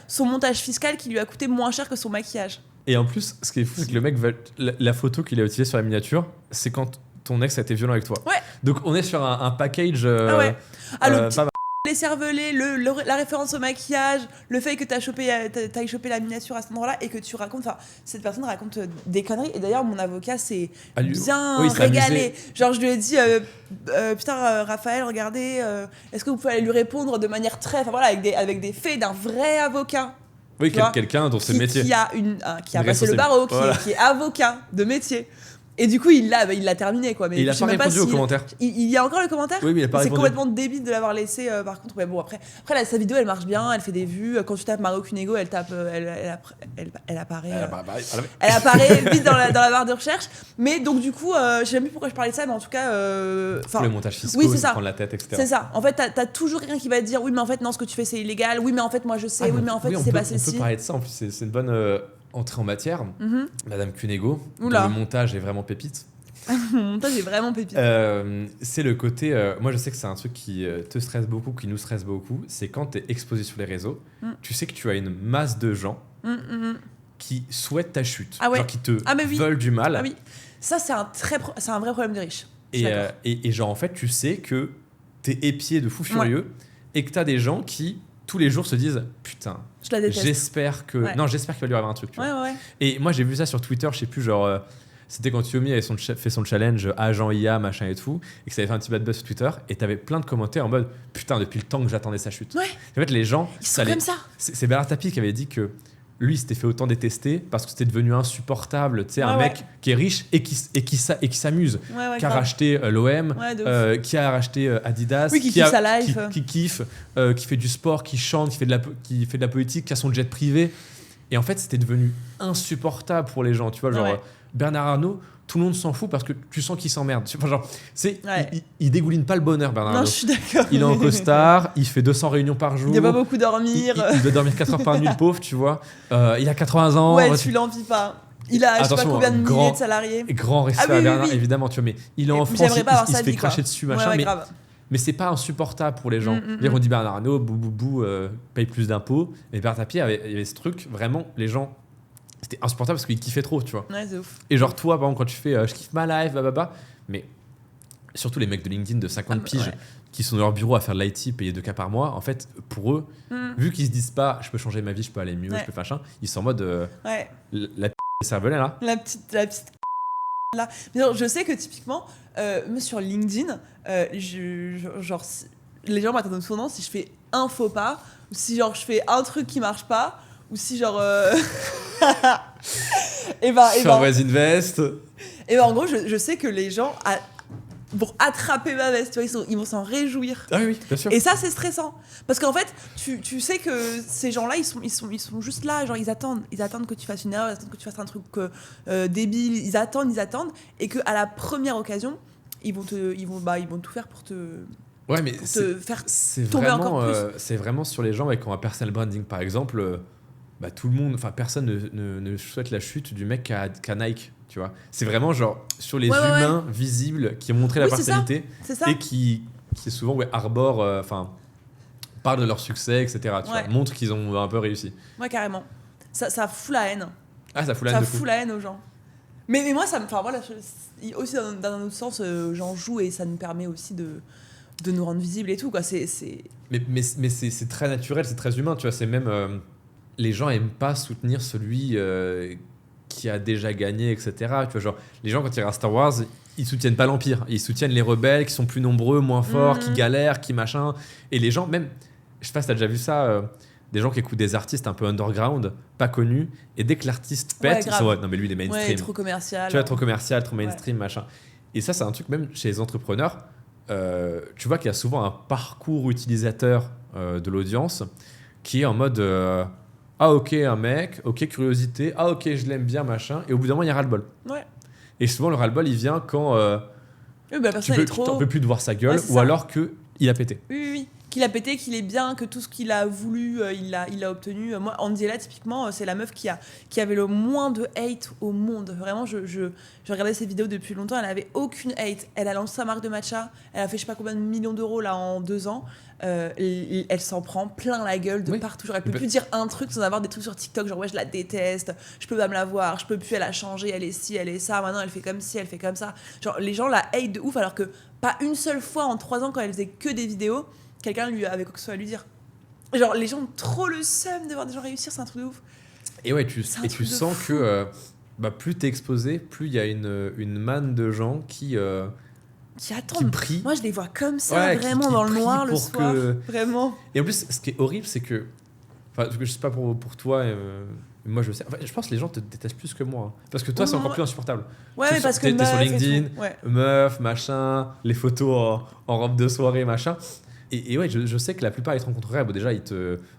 son montage fiscal qui lui a coûté moins cher que son maquillage. Et en plus, ce qui est fou, c'est que le mec, la photo qu'il a utilisée sur la miniature, c'est quand ton ex a été violent avec toi. Ouais. Donc on est sur un package. L'écervelé, la référence au maquillage, le fait que t'ailles chopé la miniature à cet endroit-là et que tu racontes, enfin, cette personne raconte des conneries. Et d'ailleurs, mon avocat s'est bien régalé. Genre, je lui ai dit, putain, Raphaël, regardez, est-ce que vous pouvez aller lui répondre de manière très, enfin voilà, avec des faits d'un vrai avocat. Oui, quelqu'un dont c'est le métier. Qui a passé le barreau, qui est avocat de métier. Et du coup, il l'a terminé, quoi. Mais il a pas répondu aux commentaires. Il y a encore le commentaire. Oui, mais il a pas répondu. C'est complètement débile de l'avoir laissé. Par contre, mais bon, après sa vidéo, elle marche bien, elle fait des vues. Quand tu tapes Mario Cunego, elle apparaît. Elle apparaît vite dans la barre de recherche. Mais donc du coup, je sais même plus pourquoi je parlais de ça, mais en tout cas, le montage fiscal, oui, c'est ça. Prendre la tête, etc. C'est ça. En fait, t'as toujours quelqu'un qui va te dire, oui, mais en fait, non, ce que tu fais, c'est illégal. Oui, mais en fait, moi, je sais. Oui, mais en fait, c'est passé ci. On peut parler de ça. En plus, c'est une bonne entrée en matière. Madame Cunego, dont le montage est vraiment pépite. Mon montage est vraiment pépite. C'est le côté... moi, je sais que c'est un truc qui te stresse beaucoup, qui nous stresse beaucoup. C'est quand tu es exposé sur les réseaux, tu sais que tu as une masse de gens qui souhaitent ta chute. Genre qui te veulent du mal. Ah oui. Ça, c'est un vrai problème de riche. Et genre, en fait, tu sais que tu es épié de fou furieux et que tu as des gens qui, tous les jours, se disent « Putain, je la déteste. J'espère qu'il va lui arriver un truc. » tu vois. Ouais. Et moi, j'ai vu ça sur Twitter, je sais plus, genre... C'était quand Yomi avait fait son challenge agent IA, machin et tout, et que ça avait fait un petit bad buzz sur Twitter, et t'avais plein de commentaires en mode putain, depuis le temps que j'attendais sa chute. Ouais. En fait, les gens. Ils sont comme ça. C'est Bernard Tapie qui avait dit que lui, il s'était fait autant détester parce que c'était devenu insupportable. Tu sais, un mec qui est riche et qui s'amuse, qui a racheté l'OM, qui a racheté Adidas, qui kiffe sa life, qui kiffe, qui fait du sport, qui chante, qui fait de la politique, qui a son jet privé. Et en fait, c'était devenu insupportable pour les gens. Tu vois, genre. Bernard Arnault, tout le monde s'en fout parce que tu sens qu'il s'emmerde. Enfin, genre, il dégouline pas le bonheur, Bernard Arnault. Non, je suis d'accord. Il est en costard, il fait 200 réunions par jour. Il doit pas beaucoup dormir. Il doit dormir 4 heures par nuit, le pauvre, tu vois. Il a 80 ans. Ouais, tu l'envies pas. Il a, je sais pas combien de milliers de salariés. Grand respect à Bernard, évidemment, tu vois. Mais il est en France, il se fait cracher dessus, machin. Mais c'est pas insupportable pour les gens. On dit Bernard Arnault, bou, paye plus d'impôts. Mais Bernard Tapie, il y avait ce truc, vraiment, les gens. C'était insupportable parce qu'il kiffait trop, tu vois. Ouais, c'est ouf. Et genre, toi, par exemple, quand tu fais je kiffe ma life, mais surtout les mecs de LinkedIn de 50 piges qui sont dans leur bureau à faire de l'IT payés 2K par mois, en fait, pour eux, vu qu'ils se disent pas je peux changer ma vie, je peux aller mieux, je peux machin, ils sont en mode la cervelet là. La petite là. Mais genre, je sais que typiquement, sur LinkedIn, genre, les gens m'attendent souvent si je fais un faux pas ou si genre je fais un truc qui marche pas. Ou si genre Surprise Invest. Et ben en gros je sais que les gens vont attraper ma veste, tu vois, ils vont s'en réjouir. Ah oui, bien sûr. Et ça c'est stressant parce qu'en fait tu sais que ces gens-là ils sont juste là, genre ils attendent que tu fasses une erreur, ils attendent que tu fasses un truc débile, ils attendent et que à la première occasion ils vont tout faire pour te mais c'est tomber encore plus. C'est vraiment sur les gens avec un personal branding par exemple. Tout le monde, enfin personne ne souhaite la chute du mec qui a Nike, tu vois. C'est vraiment genre sur les humains visibles qui ont montré la personnalité et qui souvent arborent, parlent de leur succès, etc. Tu vois, montrent qu'ils ont un peu réussi. Ouais, carrément. Ça fout la haine. Ah, ça fout la haine. Ça fout la haine aux gens. Mais moi, aussi dans un autre sens, j'en joue et ça nous permet aussi de nous rendre visibles et tout, quoi. Mais c'est très naturel, c'est très humain, tu vois. C'est même les gens aiment pas soutenir celui qui a déjà gagné, etc. Tu vois, genre, les gens, quand ils regardent Star Wars, ils soutiennent pas l'Empire, ils soutiennent les rebelles qui sont plus nombreux, moins forts, qui galèrent, qui machin. Et les gens, même, je sais pas si t'as déjà vu ça, des gens qui écoutent des artistes un peu underground, pas connus, et dès que l'artiste pète, ils sont non mais lui il est mainstream. Ouais, trop commercial. Tu vois, trop commercial, trop mainstream, machin. Et ça, c'est un truc même chez les entrepreneurs. Tu vois qu'il y a souvent un parcours utilisateur de l'audience qui est en mode ah ok, un mec, ok, curiosité, ah ok, je l'aime bien, machin. Et au bout d'un moment, il y a ras-le-bol. Ouais. Et souvent, le ras-le-bol, il vient quand tu t'en peux plus de voir sa gueule, ou ça. Alors qu'il a pété. Oui. Qu'il a pété, qu'il est bien, que tout ce qu'il a voulu, il l'a obtenu. Moi, Angela, typiquement, c'est la meuf qui avait le moins de hate au monde. Vraiment, je regardais ses vidéos depuis longtemps, elle n'avait aucune hate. Elle a lancé sa marque de matcha, elle a fait je sais pas combien de millions d'euros là en 2 ans. Elle s'en prend plein la gueule de partout. Genre, elle peut plus dire un truc sans avoir des trucs sur TikTok, genre ouais, je la déteste, je peux pas me la voir, je peux plus, elle a changé, elle est ci, elle est ça, maintenant elle fait comme ci, elle fait comme ça. Genre, les gens la hate de ouf, alors que pas une seule fois en 3 ans, quand elle faisait que des vidéos, quelqu'un lui avait quoi que ce soit à lui dire. Genre, les gens ont trop le seum de voir des gens réussir, c'est un truc de ouf. Et ouais, tu sens fou. Que plus t'es exposé, plus il y a une manne de gens qui attendent. Qui prient. Moi, je les vois comme ça, vraiment qui dans le noir le soir. Vraiment. Et en plus, ce qui est horrible, c'est que. Enfin, je sais pas pour toi. Moi, je sais. Enfin, je pense que les gens te détestent plus que moi. Hein. Parce que toi, c'est encore plus insupportable. Ouais, mais parce que t'es sur LinkedIn, meuf, machin, les photos en robe de soirée, machin. Et ouais, je sais que la plupart, ils te rencontreraient. Bon, déjà,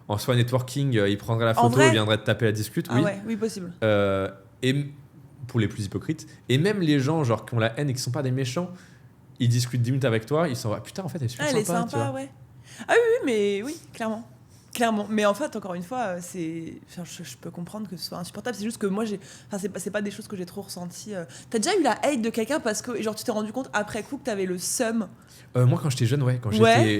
en soit networking, ils prendraient la photo, ils viendraient te taper la discute. Ah oui, possible. Et pour les plus hypocrites. Et même les gens genre, qui ont la haine et qui sont pas des méchants, ils discutent 10 minutes avec toi, ils sont putain, en fait, elle est super sympa. Elle est sympa, ouais. Ah oui, mais oui, clairement. Mais en fait, encore une fois, je peux comprendre que ce soit insupportable. C'est juste que moi, c'est pas des choses que j'ai trop ressenties. T'as déjà eu la hate de quelqu'un parce que genre, tu t'es rendu compte après coup que t'avais le seum? Moi, quand j'étais jeune,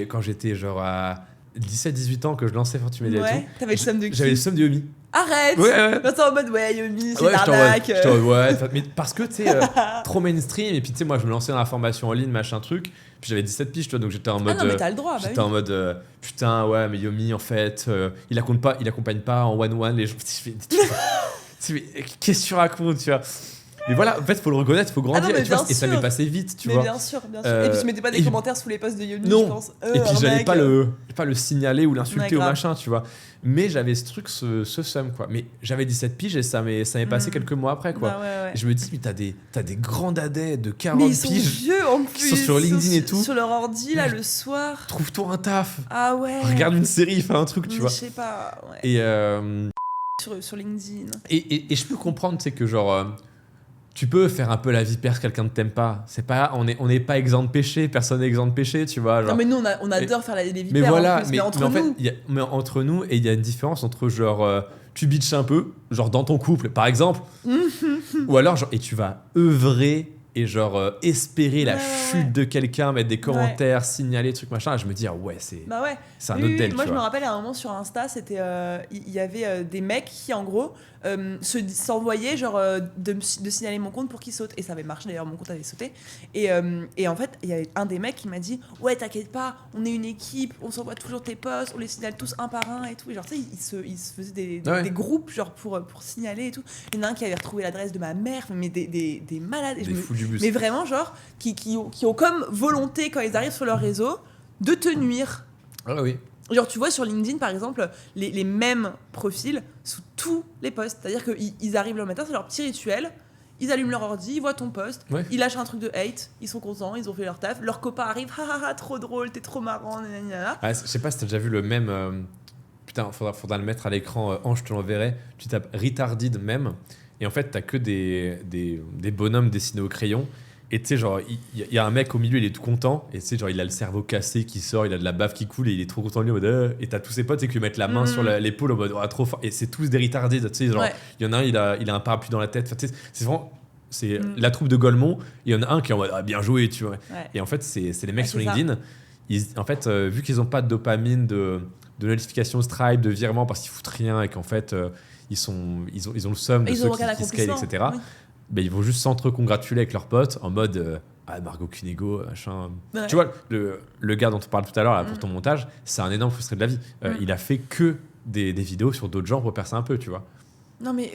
quand j'étais genre à 17-18 ans, que je lançais Fortune Media et tout. T'avais le seum de qui? J'avais le seum de Yomi. Arrête! T'es en mode, Yomi, c'est l'arnaque. Mais parce que, tu sais, trop mainstream, et puis, tu sais, moi, je me lançais dans la formation en ligne, machin truc, puis j'avais 17 piges, tu vois, donc j'étais en mode. Ah non, mais t'as le droit, j'étais en mode, putain, ouais, mais Yomi, en fait, il accompagne pas en one-one, les gens. Qu'est-ce que tu racontes, tu vois? Mais voilà, en fait, il faut le reconnaître, il faut grandir, et ça m'est passé vite, tu vois. Mais bien sûr. Et puis, je mettais pas des commentaires sous les posts de Yomi, je pense. Et puis, j'allais pas le signaler ou l'insulter ou machin, tu vois. Mais j'avais ce truc, ce seum, quoi. Mais j'avais 17 piges et ça m'est passé quelques mois après, quoi. Ouais. Et je me dis, mais t'as des grands dadais de 40 piges. Mais ils sont vieux, en plus. Qui sont sur LinkedIn et tout. Sur leur ordi, là, le soir. Trouve-toi un taf. Ah ouais. Regarde une série, fais un truc, tu vois. Je sais pas, ouais. Et sur LinkedIn. Et je peux comprendre, tu sais, que genre... tu peux faire un peu la vipère, quelqu'un ne t'aime pas. C'est pas, on n'est pas exempt de péché, personne n'est exempt de péché, tu vois. Genre. Non, mais nous, on adore faire les vipères. Mais voilà, mais entre nous. Mais entre nous, et il y a une différence entre genre, tu bitches un peu, genre dans ton couple, par exemple, ou alors, genre, et tu vas œuvrer et genre espérer la chute de quelqu'un, mettre des commentaires, signaler, trucs machin. Je me dis, c'est un autre tel. Moi, je me rappelle à un moment sur Insta, c'était il y avait des mecs qui, en gros, s'envoyaient genre de signaler mon compte pour qu'il saute. Et ça avait marché d'ailleurs, mon compte avait sauté. Et en fait, il y avait un des mecs qui m'a dit, ouais, t'inquiète pas, on est une équipe, on s'envoie toujours tes posts, on les signale tous un par un et tout. Et genre, tu sais, ils se faisaient des groupes genre pour signaler et tout. Il y en a un qui avait retrouvé l'adresse de ma mère, mais des malades. Et mais vraiment, genre, qui ont comme volonté, quand ils arrivent sur leur réseau, de te nuire. Ah oui. Genre, tu vois, sur LinkedIn, par exemple, les mêmes profils sous tous les posts. C'est-à-dire qu'ils arrivent le matin, c'est leur petit rituel. Ils allument leur ordi, ils voient ton post, ils lâchent un truc de hate, ils sont contents, ils ont fait leur taf. Leur copain arrive, trop drôle, t'es trop marrant, nanana. Je sais pas si t'as déjà vu le même... Putain, faudra le mettre à l'écran. Je te l'enverrai. Tu tapes retarded même. Et en fait, t'as que des bonhommes dessinés au crayon. Et tu sais, genre, il y a un mec au milieu, il est tout content. Et tu sais, genre, il a le cerveau cassé qui sort, il a de la bave qui coule et il est trop content. Et t'as tous ses potes qui lui mettent la main sur l'épaule en mode trop fort. Et c'est tous des retardés. Tu sais, genre, il y en a un, il a un parapluie dans la tête. Enfin, tu sais, c'est vraiment. C'est la troupe de Golemont. Il y en a un qui est en mode bien joué, tu vois. Et en fait, c'est les mecs sur LinkedIn. En fait, vu qu'ils n'ont pas de dopamine, de notification Stripe, de virement parce qu'ils foutent rien et qu'en fait, ils ont le seum de ceux qui scale, etc. Ben, ils vont juste s'entre-congratuler avec leurs potes en mode Margot Cunego, machin. Ouais. Tu vois, le gars dont on parle tout à l'heure là, pour ton montage, c'est un énorme frustré de la vie. Il a fait que des vidéos sur d'autres gens pour percer un peu, tu vois. Non mais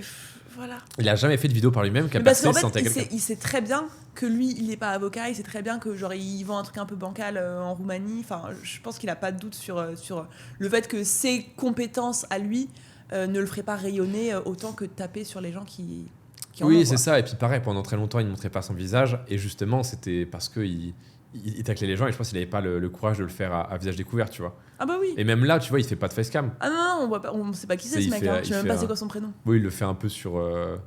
voilà. Il a jamais fait de vidéo par lui-même qui a percé sans quelqu'un. Il sait très bien que lui, il n'est pas avocat. Il sait très bien que genre il vend un truc un peu bancal en Roumanie. Enfin, je pense qu'il a pas de doute sur le fait que ses compétences à lui ne le feraient pas rayonner autant que de taper sur les gens qui oui, c'est ça. Et puis pareil, pendant très longtemps, il ne montrait pas son visage. Et justement, c'était parce qu'il taclait les gens. Et je pense qu'il n'avait pas le courage de le faire à visage découvert, tu vois. Ah bah oui. Et même là, tu vois, il fait pas de facecam. Ah non, on sait pas qui c'est ce mec. Je sais même pas c'est quoi son prénom. Oui, il le fait un peu sur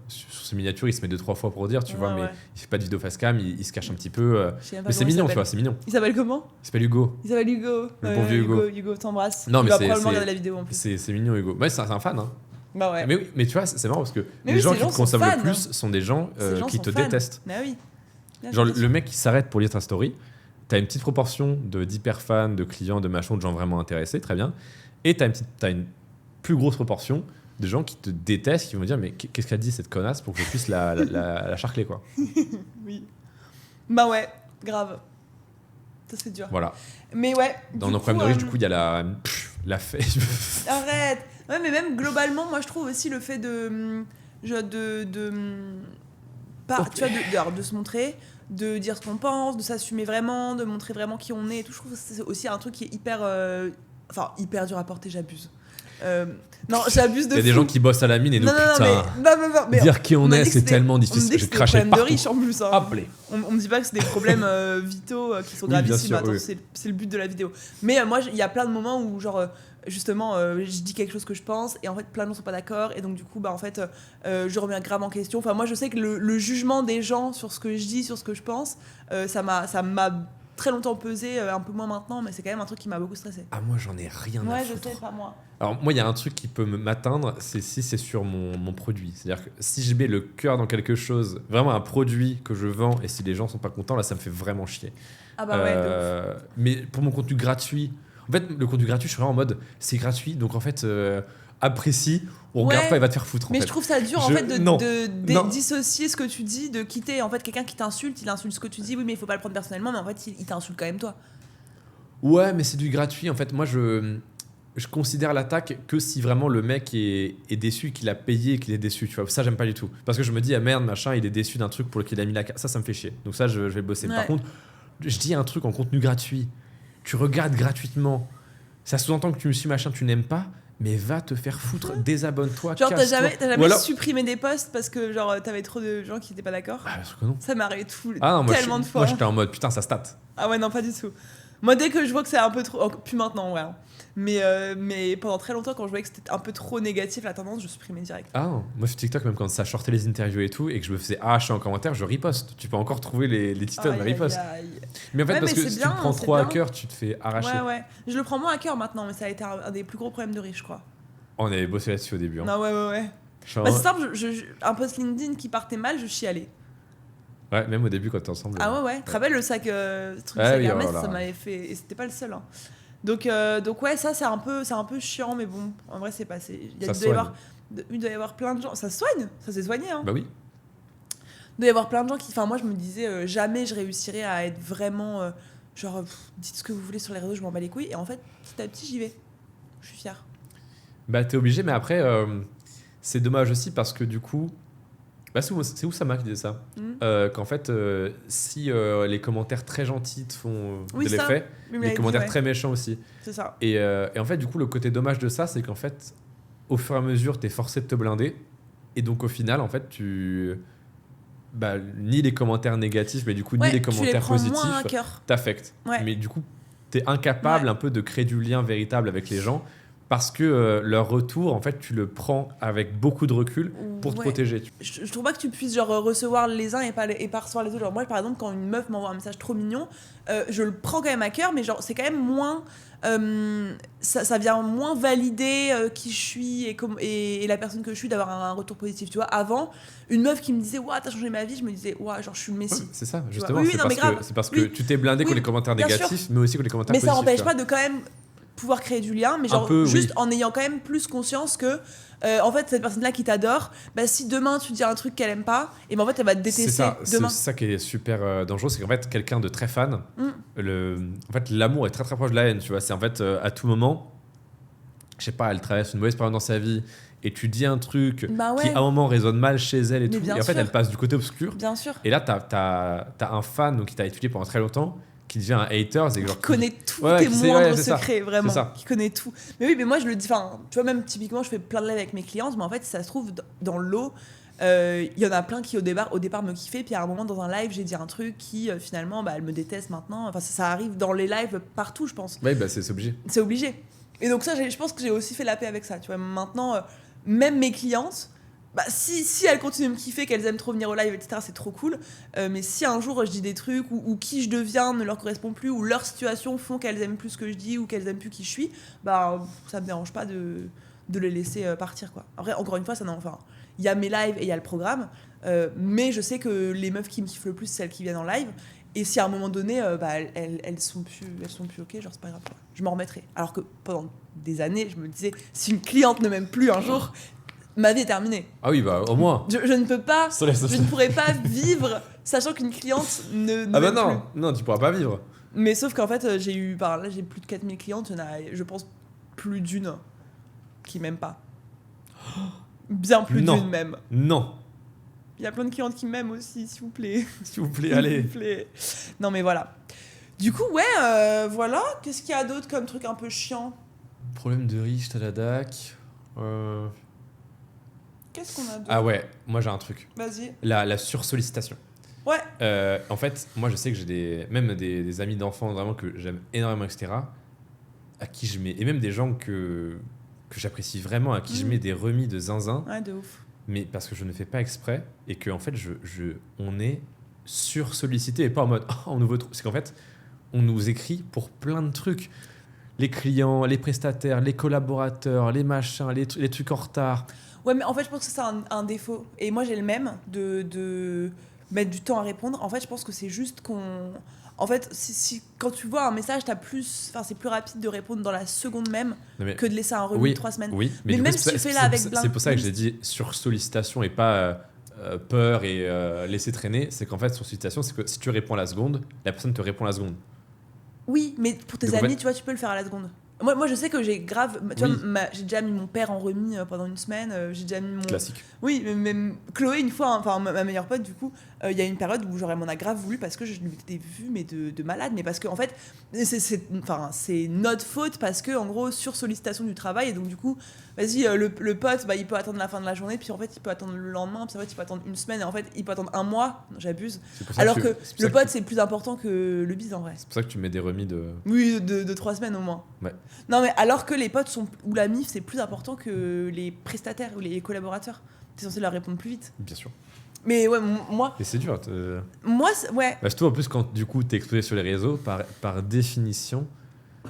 ses miniatures. Il se met 2-3 fois pour dire, tu vois. Mais il fait pas de vidéo facecam. Il se cache un petit peu. Mais c'est mignon, tu vois. C'est mignon. Il s'appelle comment ? Il s'appelle Hugo. Le bon vieux Hugo. Hugo, t'embrasse. Non, mais il va probablement regarder la vidéo en plus. C'est mignon, Hugo. Ouais, c'est un fan. Hein. Bah ouais. Mais oui, mais tu vois, c'est marrant parce que les gens qui te consomment le plus sont des gens qui te détestent. Bah oui. Genre le mec qui s'arrête pour lire ta story, t'as une petite proportion d'hyper fans, de clients, de machins, de gens vraiment intéressés, très bien. Et t'as une plus grosse proportion de gens qui te détestent, qui vont dire mais qu'est-ce qu'elle dit cette connasse pour que je puisse la charcler quoi. Oui. Bah ouais, grave. Ça c'est dur. Voilà. Mais ouais. Dans nos problèmes de riches, du coup, il y a la fête. Arrête. Ouais, mais même globalement, moi je trouve aussi le fait de se montrer, de dire ce qu'on pense, de s'assumer vraiment, de montrer vraiment qui on est et tout. Je trouve que c'est aussi un truc qui est hyper dur à porter, j'abuse. Non, j'abuse de fou. Il y a des gens qui bossent à la mine et nous, mais dire qui on est, c'est tellement difficile. Je crache partout. De riches en plus. Hein. Appelez. On me dit pas que c'est des problèmes vitaux qui sont gravissimes. Attends, c'est le but de la vidéo. Mais moi, il y a plein de moments où genre justement je dis quelque chose que je pense et en fait plein de gens sont pas d'accord et donc du coup en fait je remets grave en question. Enfin moi je sais que le jugement des gens sur ce que je dis, sur ce que je pense, ça m'a très longtemps pesé, un peu moins maintenant, mais c'est quand même un truc qui m'a beaucoup stressé. Ah moi j'en ai rien à foutre. Ouais, je sais, pas moi. Alors moi il y a un truc qui peut m'atteindre, c'est si c'est sur mon produit. C'est-à-dire que si je mets le cœur dans quelque chose, vraiment un produit que je vends et si les gens sont pas contents, là ça me fait vraiment chier. Ah bah ouais. Mais pour mon contenu gratuit, en fait le contenu gratuit je suis vraiment en mode c'est gratuit donc en fait apprécie, on regarde pas, il va te faire foutre. Mais en fait. Je trouve ça dur en fait de dissocier ce que tu dis, de quitter en fait quelqu'un qui t'insulte, il insulte ce que tu dis, oui mais il faut pas le prendre personnellement, mais en fait il t'insulte quand même toi. Ouais mais c'est du gratuit en fait. Moi je considère l'attaque que si vraiment le mec est déçu, qu'il a payé et qu'il est déçu, tu vois. Ça j'aime pas du tout parce que je me dis ah merde machin il est déçu d'un truc pour lequel il a mis la carte, ça me fait chier, donc ça je vais bosser. Par contre je dis un truc en contenu gratuit, tu regardes gratuitement, ça sous-entend que tu me suis machin, tu n'aimes pas, mais va te faire foutre, désabonne-toi. Genre t'as jamais supprimé des posts parce que genre t'avais trop de gens qui étaient pas d'accord? Ah parce que non. Ça m'est arrivé tellement de fois. Moi j'étais en mode putain ça stat. Ah ouais non pas du tout. Moi dès que je vois que c'est un peu trop, plus maintenant ouais. Mais pendant très longtemps quand je voyais que c'était un peu trop négatif la tendance, je supprimais direct. Ah non, moi sur TikTok même quand ça sortait les interviews et tout et que je me faisais hacher en commentaire, je riposte. Tu peux encore trouver les titres de riposte. Mais en fait parce que si tu le prends trop à cœur, tu te fais arracher. Ouais. Je le prends moins à cœur maintenant, mais ça a été un des plus gros problèmes de riche, je crois. On avait bossé là-dessus au début. Hein. Non ouais. C'est simple, un post LinkedIn qui partait mal, je chialais. Ouais, même au début quand t'es ensemble. Ah ouais. Tu te rappelles le sac Hermès, ça m'avait fait et c'était pas le seul. Hein. Donc ouais, ça c'est un peu chiant, mais bon, en vrai c'est passé. Il doit y avoir plein de gens. Ça se soigne, ça s'est soigné. Hein. Bah oui. Il doit y avoir plein de gens qui. Enfin, moi je me disais jamais je réussirais à être vraiment dites ce que vous voulez sur les réseaux, je m'en bats les couilles. Et en fait, petit à petit j'y vais. Je suis fière. Bah t'es obligé, mais après c'est dommage aussi parce que du coup. Bah c'est Oussama qui disait ça. Qu'en fait, si les commentaires très gentils te font de l'effet, les commentaires très méchants aussi. C'est ça. Et en fait, du coup, le côté dommage de ça, c'est qu'en fait, au fur et à mesure, t'es forcé de te blinder. Et donc, au final, en fait, ni les commentaires négatifs, mais du coup, ni les commentaires positifs t'affectent. Ouais. Mais du coup, t'es incapable un peu de créer du lien véritable avec les gens. Parce que leur retour, en fait, tu le prends avec beaucoup de recul pour te protéger. Je trouve pas que tu puisses recevoir les uns et pas recevoir les autres. Genre, moi, par exemple, quand une meuf m'envoie un message trop mignon, je le prends quand même à cœur, mais genre, c'est quand même moins... ça vient moins valider qui je suis et la personne que je suis, d'avoir un retour positif. Tu vois, avant, une meuf qui me disait « Ouah, t'as changé ma vie », je me disais « Ouah, genre, je suis le messie. » C'est ça, justement. C'est parce que tu t'es blindé contre les commentaires négatifs, mais aussi contre les commentaires positifs. Mais ça n'empêche pas de quand même... pouvoir créer du lien, mais genre en ayant quand même plus conscience que en fait cette personne là qui t'adore, si demain tu dis un truc qu'elle aime pas, et en fait elle va te détester demain. C'est ça qui est super dangereux, c'est qu'en fait quelqu'un de très fan, en fait l'amour est très très proche de la haine, tu vois. C'est en fait à tout moment, je sais pas, elle traverse une mauvaise période dans sa vie et tu dis un truc qui à un moment résonne mal chez elle et tout, et en fait elle passe du côté obscur. Bien sûr. Et là t'as un fan donc, qui t'a étudié pendant très longtemps, qui devient un hater, qui connaît tous tes moindres secrets, vraiment, qui connaît tout. Mais oui, mais moi je le dis, enfin, tu vois, même typiquement je fais plein de lives avec mes clientes, mais en fait ça se trouve dans l'eau. Il y en a plein qui au départ me kiffaient, puis à un moment dans un live j'ai dit un truc qui finalement elle me déteste maintenant. Enfin ça arrive dans les lives partout, je pense. Oui, c'est obligé. C'est obligé. Et donc ça, je pense que j'ai aussi fait la paix avec ça. Tu vois, maintenant, même mes clientes, si elles continuent de me kiffer, qu'elles aiment trop venir au live, etc., c'est trop cool. Mais si un jour je dis des trucs ou qui je deviens ne leur correspond plus, ou leur situation font qu'elles aiment plus ce que je dis ou qu'elles aiment plus qui je suis, ça me dérange pas de les laisser partir, quoi. Après, encore une fois, il y a mes lives et il y a le programme, mais je sais que les meufs qui me kiffent le plus, c'est celles qui viennent en live. Et si à un moment donné, elles sont plus ok, genre c'est pas grave, quoi. Je m'en remettrai. Alors que pendant des années, je me disais, si une cliente ne m'aime plus un jour, ma vie est terminée. Ah oui, au moins. Je ne peux pas, je ne pourrais pas vivre sachant qu'une cliente ne m'aime plus. Non, tu pourras pas vivre. Mais sauf qu'en fait, j'ai plus de 4000 clientes, il y en a, je pense, plus d'une qui m'aime pas. Bien plus d'une même. Non. Il y a plein de clientes qui m'aiment aussi, s'il vous plaît. S'il vous plaît, allez. S'il vous plaît. Non, mais voilà. Du coup, voilà. Qu'est-ce qu'il y a d'autre comme truc un peu chiant ? Problème de riche, t'as la DAC. Qu'est-ce qu'on a d'autre ? Ah ouais, moi j'ai un truc. Vas-y. La sursollicitation. Ouais. En fait, moi je sais que j'ai des amis d'enfants vraiment que j'aime énormément, etc. À qui je mets, et même des gens que j'apprécie vraiment, à qui je mets des remis de zinzin. Ouais, de ouf. Mais parce que je ne fais pas exprès et qu'en fait on est sursollicité et pas en mode on nous veut trop. C'est qu'en fait on nous écrit pour plein de trucs, les clients, les prestataires, les collaborateurs, les machins, les trucs en retard. Ouais, mais en fait je pense que c'est un défaut, et moi j'ai le même de mettre du temps à répondre. En fait je pense que c'est juste qu'on... En fait, quand tu vois un message, c'est plus rapide de répondre dans la seconde même que de laisser un remis de 3 semaines. Oui, mais même si tu fais là avec c'est pour ça que j'ai dit sursollicitation et pas peur et laisser traîner. C'est qu'en fait, sursollicitation, c'est que si tu réponds à la seconde, la personne te répond à la seconde. Oui, mais pour tes amis, tu vois, tu peux le faire à la seconde. Moi, je sais que j'ai grave... Tu vois, j'ai déjà mis mon père en remis pendant une semaine. J'ai déjà mis mon... Classique. Oui, mais Chloé, une fois, enfin ma meilleure pote, du coup, il y a une période où genre, elle m'en a grave voulu parce que je lui ai vu, mais de malade. Mais parce que, en fait, c'est notre faute parce que, en gros, sur sollicitation du travail. Et donc, du coup, vas-y, le pote, il peut attendre la fin de la journée. Puis, en fait, il peut attendre le lendemain. Puis, en fait, il peut attendre une semaine. Et en fait, il peut attendre un mois. Non, j'abuse. Alors que le pote, c'est plus important que le bise, en vrai. C'est pour ça que tu mets des remis de... Oui, de 3 semaines au moins. Ouais. Non, mais alors que les potes ou la MIF, c'est plus important que les prestataires ou les collaborateurs. T'es censé leur répondre plus vite. Bien sûr. Mais ouais, moi... Et c'est dur. Moi, ouais. Surtout en plus quand du coup t'es exposé sur les réseaux, par définition...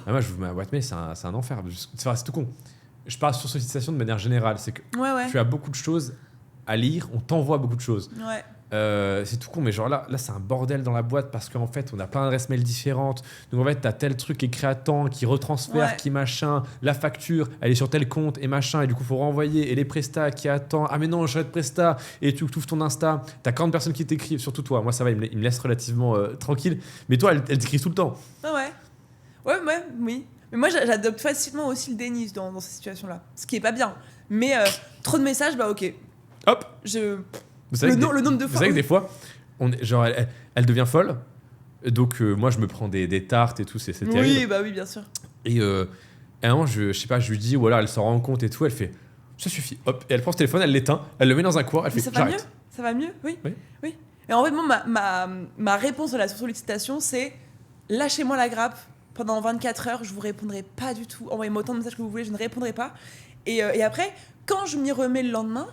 moi je vous mets ma boîte mail, c'est un enfer. C'est tout con. Je parle sur sollicitation de manière générale. C'est que tu as beaucoup de choses à lire, on t'envoie beaucoup de choses. Ouais. C'est tout con, mais genre là c'est un bordel dans la boîte parce qu'en fait on a plein d'adresses mail différentes. Donc en fait t'as tel truc qui est créé à temps, qui retransfère, qui machin, la facture elle est sur tel compte et machin, et du coup faut renvoyer, et les prestats qui attendent, ah mais non je vais être prestat, et tu ouvres ton Insta, t'as 40 personnes qui t'écrivent, surtout toi. Moi ça va, il me laisse relativement tranquille, mais toi elle t'écrit tout le temps. Oui. Mais moi j'adopte facilement aussi le déni dans ces situations là, ce qui est pas bien, mais trop de messages, ok, hop, le nombre de fois. Vous savez que des fois, elle devient folle. Donc, moi, je me prends des tartes et tout, c'est terrible. Oui, bien sûr. Et à un moment, je sais pas, je lui dis, ou alors elle s'en rend compte et tout, elle fait, ça suffit. Hop, et elle prend ce téléphone, elle l'éteint, elle le met dans un coin, elle fait, j'arrête. Ça va mieux, oui. Et en fait, moi, ma réponse à la sursollicitation, c'est lâchez-moi la grappe. Pendant 24 heures, je vous répondrai pas du tout. Envoyez-moi autant de messages que vous voulez, je ne répondrai pas. Et après, quand je m'y remets le lendemain,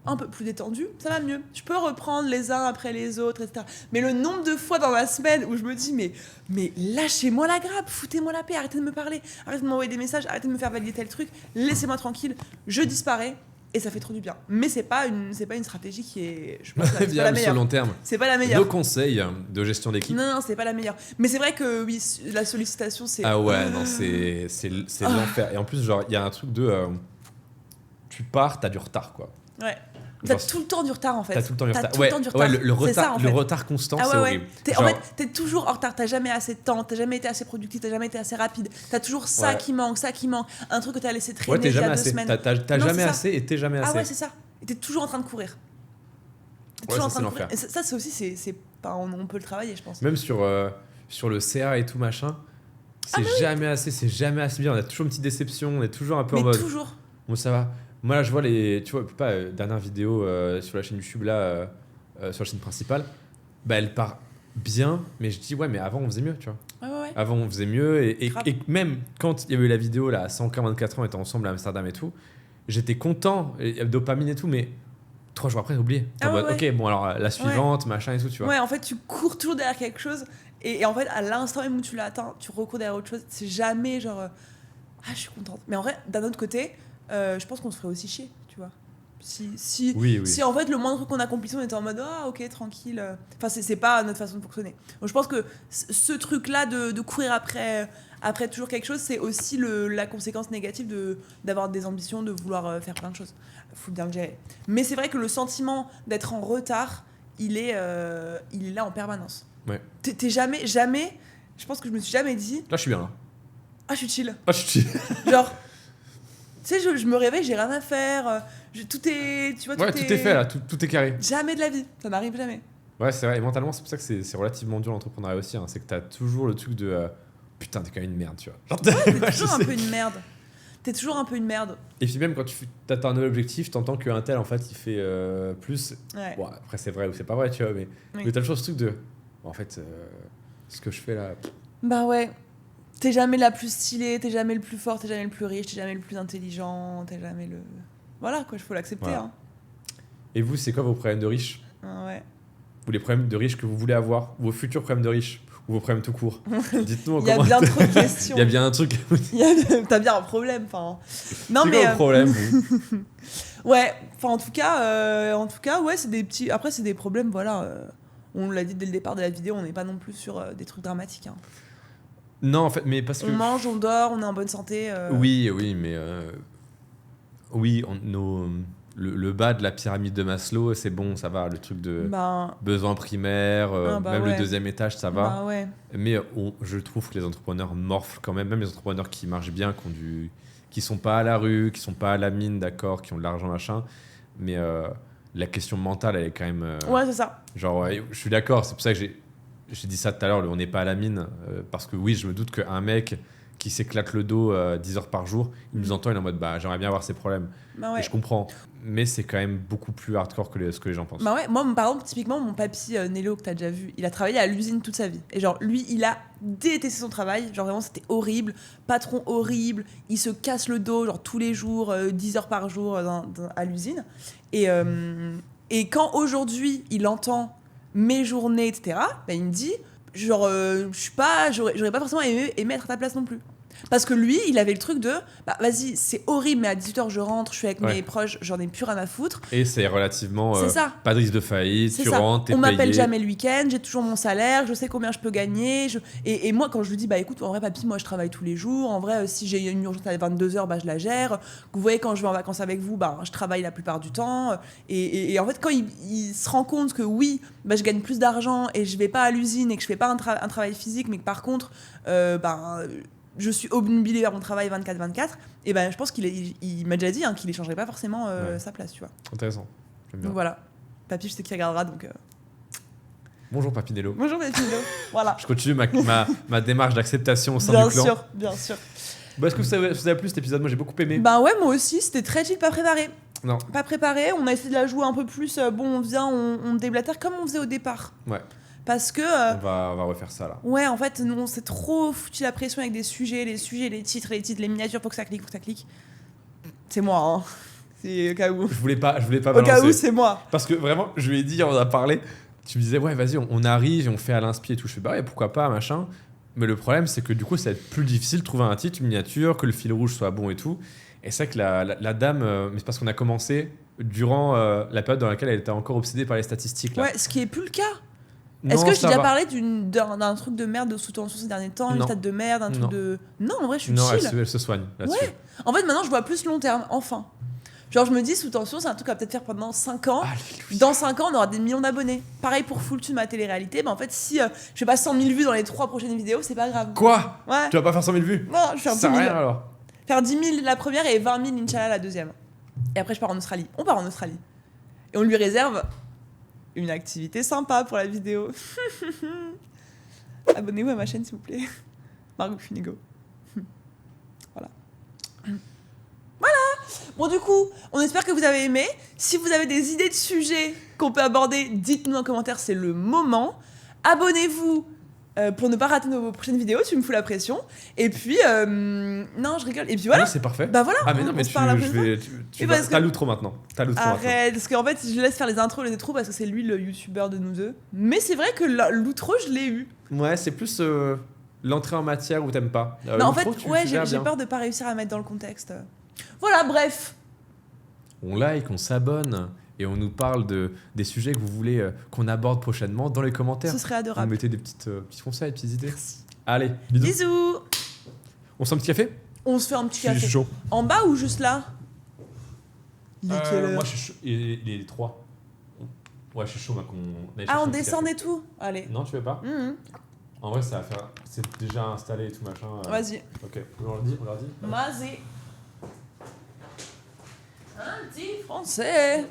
un peu plus détendu, ça va mieux. Je peux reprendre les uns après les autres, etc. Mais le nombre de fois dans la semaine où je me dis mais lâchez-moi la grappe, foutez-moi la paix, arrêtez de me parler, arrêtez de m'envoyer des messages, arrêtez de me faire valider tel truc, laissez-moi tranquille, je disparais, et ça fait trop du bien. Mais c'est pas une stratégie qui est, je pense, bien la meilleure. Sur long terme. C'est pas la meilleure. Nos conseils de gestion d'équipe. Non, c'est pas la meilleure. Mais c'est vrai que oui, la sollicitation, c'est... Ah ouais, non, c'est l'enfer. Et en plus, genre, il y a un truc de... tu pars, t'as du retard, quoi. Ouais. T'as tout le temps du retard en fait. T'as tout le temps du retard. Le retard constant, c'est horrible. En fait, t'es toujours en retard. T'as jamais assez de temps. T'as jamais été assez productif. T'as jamais été assez rapide. T'as toujours ça qui manque. Un truc que t'as laissé traîner il y a 2 semaines. T'as jamais assez et t'es jamais assez. Ah ouais, c'est ça. Et t'es toujours en train de courir. Ça, c'est aussi, on peut le travailler, je pense. Même sur le CA et tout machin, c'est jamais assez bien. On a toujours une petite déception. On est toujours un peu en mode. Toujours. Bon, ça va. Moi là je vois dernière vidéo sur la chaîne YouTube là sur la chaîne principale, elle part bien, mais je dis mais avant on faisait mieux, tu vois. Ouais. Avant on faisait mieux et même quand il y avait eu la vidéo là à 124 ans, on était ensemble à Amsterdam et tout, j'étais content, dopamine et tout, mais 3 jours après j'ai oublié. Ok, bon alors la suivante, machin et tout, tu vois. Ouais, en fait tu cours toujours derrière quelque chose et en fait à l'instant même où tu l'as atteint, tu recours derrière autre chose, c'est jamais genre je suis contente. Mais en vrai d'un autre côté, je pense qu'on se ferait aussi chier, tu vois. Si en fait le moindre truc qu'on accomplissait, on était en mode ok, tranquille. Enfin, c'est pas notre façon de fonctionner. Donc je pense que ce truc-là de courir après toujours quelque chose, c'est aussi la conséquence négative d'avoir des ambitions, de vouloir faire plein de choses. Faut bien le gérer. Mais c'est vrai que le sentiment d'être en retard, il est là en permanence. Ouais. T'es jamais. Je pense que je me suis jamais dit. Là, je suis bien là. Je suis chill. Genre. Tu sais, je me réveille, j'ai rien à faire. Tout est fait là, tout est carré. Jamais de la vie, ça n'arrive jamais. Ouais, c'est vrai. Et mentalement, c'est pour ça que c'est relativement dur l'entrepreneuriat aussi. C'est que t'as toujours le truc de putain, t'es quand même une merde, tu vois. Genre, t'es toujours un peu une merde. T'es toujours un peu une merde. Et puis même quand tu t'atteins un nouvel objectif, t'entends qu'un tel en fait il fait plus. Ouais. Bon, après c'est vrai ou c'est pas vrai, tu vois, mais t'as toujours ce truc de en fait ce que je fais là. Bah ouais. T'es jamais la plus stylée, t'es jamais le plus fort, t'es jamais le plus riche, t'es jamais le plus intelligent, t'es jamais le... Voilà, quoi, il faut l'accepter. Voilà. Hein. Et vous, c'est quoi vos problèmes de riches ? Ouais. Ou les problèmes de riches que vous voulez avoir ? Vos futurs problèmes de riches ? Ou vos problèmes tout court ? Dites-nous en commentaire. Il y a bien trop de questions. Il y a bien un truc. T'as bien un problème, enfin... Non, c'est mais... quoi le problème, Ouais, enfin en tout cas, ouais, c'est des petits... Après, c'est des problèmes, voilà. On l'a dit dès le départ de la vidéo, on n'est pas non plus sur des trucs dramatiques, hein. Non, en fait, mais parce que... On mange, on dort, on est en bonne santé. Oui, mais... Oui, le bas de la pyramide de Maslow, c'est bon, ça va. Le truc de besoins primaires, même le deuxième étage, ça va. Ouais. Mais je trouve que les entrepreneurs morflent quand même les entrepreneurs qui marchent bien, qui sont pas à la rue, qui sont pas à la mine, d'accord, qui ont de l'argent, machin. Mais la question mentale, elle est quand même... Ouais, c'est ça. Genre, je suis d'accord, c'est pour ça que j'ai dit ça tout à l'heure, on n'est pas à la mine, parce que oui, je me doute qu'un mec qui s'éclate le dos 10 heures par jour, il nous entend, il est en mode j'aimerais bien avoir ces problèmes. Ouais. Et je comprends, mais c'est quand même beaucoup plus hardcore que ce que les gens pensent. Ouais, moi par exemple, typiquement, mon papy Nello, que t'as déjà vu, il a travaillé à l'usine toute sa vie. Et genre, lui, il a détesté son travail, genre vraiment, c'était horrible, patron horrible, il se casse le dos, genre tous les jours, 10 heures par jour à l'usine. Et quand aujourd'hui, il entend mes journées, etc., il me dit, genre, j'aurais pas forcément aimé être à ta place non plus. Parce que lui, il avait le truc de vas-y, c'est horrible, mais à 18h je rentre, je suis avec mes proches, j'en ai plus rien à foutre. Et c'est relativement ça. Pas de risque de faillite, tu rentres, t'es payé. On m'appelle jamais le week-end, j'ai toujours mon salaire, je sais combien je peux gagner. Et moi, quand je lui dis écoute, en vrai, papy, moi je travaille tous les jours, en vrai, si j'ai une urgence à 22h, je la gère. Vous voyez, quand je vais en vacances avec vous, je travaille la plupart du temps. Et en fait, quand il se rend compte que oui, je gagne plus d'argent et je vais pas à l'usine et que je fais pas un travail physique, mais que par contre, je suis obnubilée vers mon travail 24/24, et je pense qu'il m'a déjà dit qu'il échangerait pas forcément sa place, tu vois. Intéressant. J'aime bien. Donc voilà. Papy, je sais qu'il regardera, donc... Bonjour Papy Nello. Bonjour Papy Nello. Voilà. Je continue ma démarche d'acceptation au sein du clan. Bien sûr. Est-ce que vous avez plu cet épisode ? Moi j'ai beaucoup aimé. Ouais, moi aussi, c'était très chill, pas préparé. Non. Pas préparé, on a essayé de la jouer un peu plus, on vient, on déblatère comme on faisait au départ. Ouais. Parce que... on va refaire ça, là. Ouais, en fait, nous, on s'est trop foutu la pression avec des sujets, les titres, les miniatures, faut que ça clique. C'est moi, hein. C'est au cas où. Je voulais pas balancer. Au cas où, c'est moi. Parce que vraiment, je lui ai dit, on a parlé, tu me disais, ouais, vas-y, on arrive et on fait à l'inspi et tout. Je fais, ouais, pourquoi pas, machin. Mais le problème, c'est que du coup, ça va être plus difficile de trouver un titre, une miniature, que le fil rouge soit bon et tout. Et c'est vrai que la dame, mais c'est parce qu'on a commencé durant la période dans laquelle elle était encore obsédée par les statistiques. Là. Ouais, ce qui est plus le cas. Non, est-ce que j'ai déjà parlé d'un truc de merde de sous-tension ces derniers temps, une stade de merde, un truc de... Non, en vrai, je suis chill. Non, elle se soigne là-dessus. Ouais. En fait, maintenant, je vois plus long terme, enfin. Genre, je me dis, Sous Tension, c'est un truc qu'on va peut-être faire pendant 5 ans. Dans 5 ans, on aura des millions d'abonnés. Pareil pour Full Tune, ma télé-réalité. En fait, si je fais pas 100 000 vues dans les 3 prochaines vidéos, c'est pas grave. Quoi ? Ouais. Tu vas pas faire 100 000 vues ? Non, je fais un peu. Ça rien alors. Faire 10 000 la première et 20 000, Inch'Allah, la deuxième. Et après, je pars en Australie. On part en Australie. Et on lui réserve une activité sympa pour la vidéo. Abonnez-vous à ma chaîne, s'il vous plaît. Margot Funigo. Voilà. Bon, du coup, on espère que vous avez aimé. Si vous avez des idées de sujets qu'on peut aborder, dites-nous en commentaire, c'est le moment. Abonnez-vous pour ne pas rater nos prochaines vidéos, tu me fous la pression. Et puis, non, je rigole. Et puis voilà. Oui, c'est parfait. Bah voilà. Ah, mais non, mais t'as l'outro maintenant. Arrête, parce qu'en fait, je laisse faire les intros, les intros, parce que c'est lui le youtubeur de nous deux. Mais c'est vrai que l'outro, je l'ai eu. Ouais, c'est plus l'entrée en matière où t'aimes pas. Non, en fait, ouais, j'ai peur de pas réussir à mettre dans le contexte. Voilà, bref. On like, on s'abonne et on nous parle des sujets que vous voulez qu'on aborde prochainement dans les commentaires. Ce serait adorable. Vous mettez des petits conseils, des petites idées. Merci. Allez, bisous. Bisous. On se fait un petit café ? On se fait un petit café. Je suis chaud. En bas ou juste là ? Il est quelle heure ? Moi, je suis chaud. Il est 3. Ouais, je suis chaud, on descend et tout ? Allez. Non, tu veux pas ? En vrai, ça va faire... C'est déjà installé et tout, machin. Vas-y. Ok, on leur dit. Mazé. Un petit français.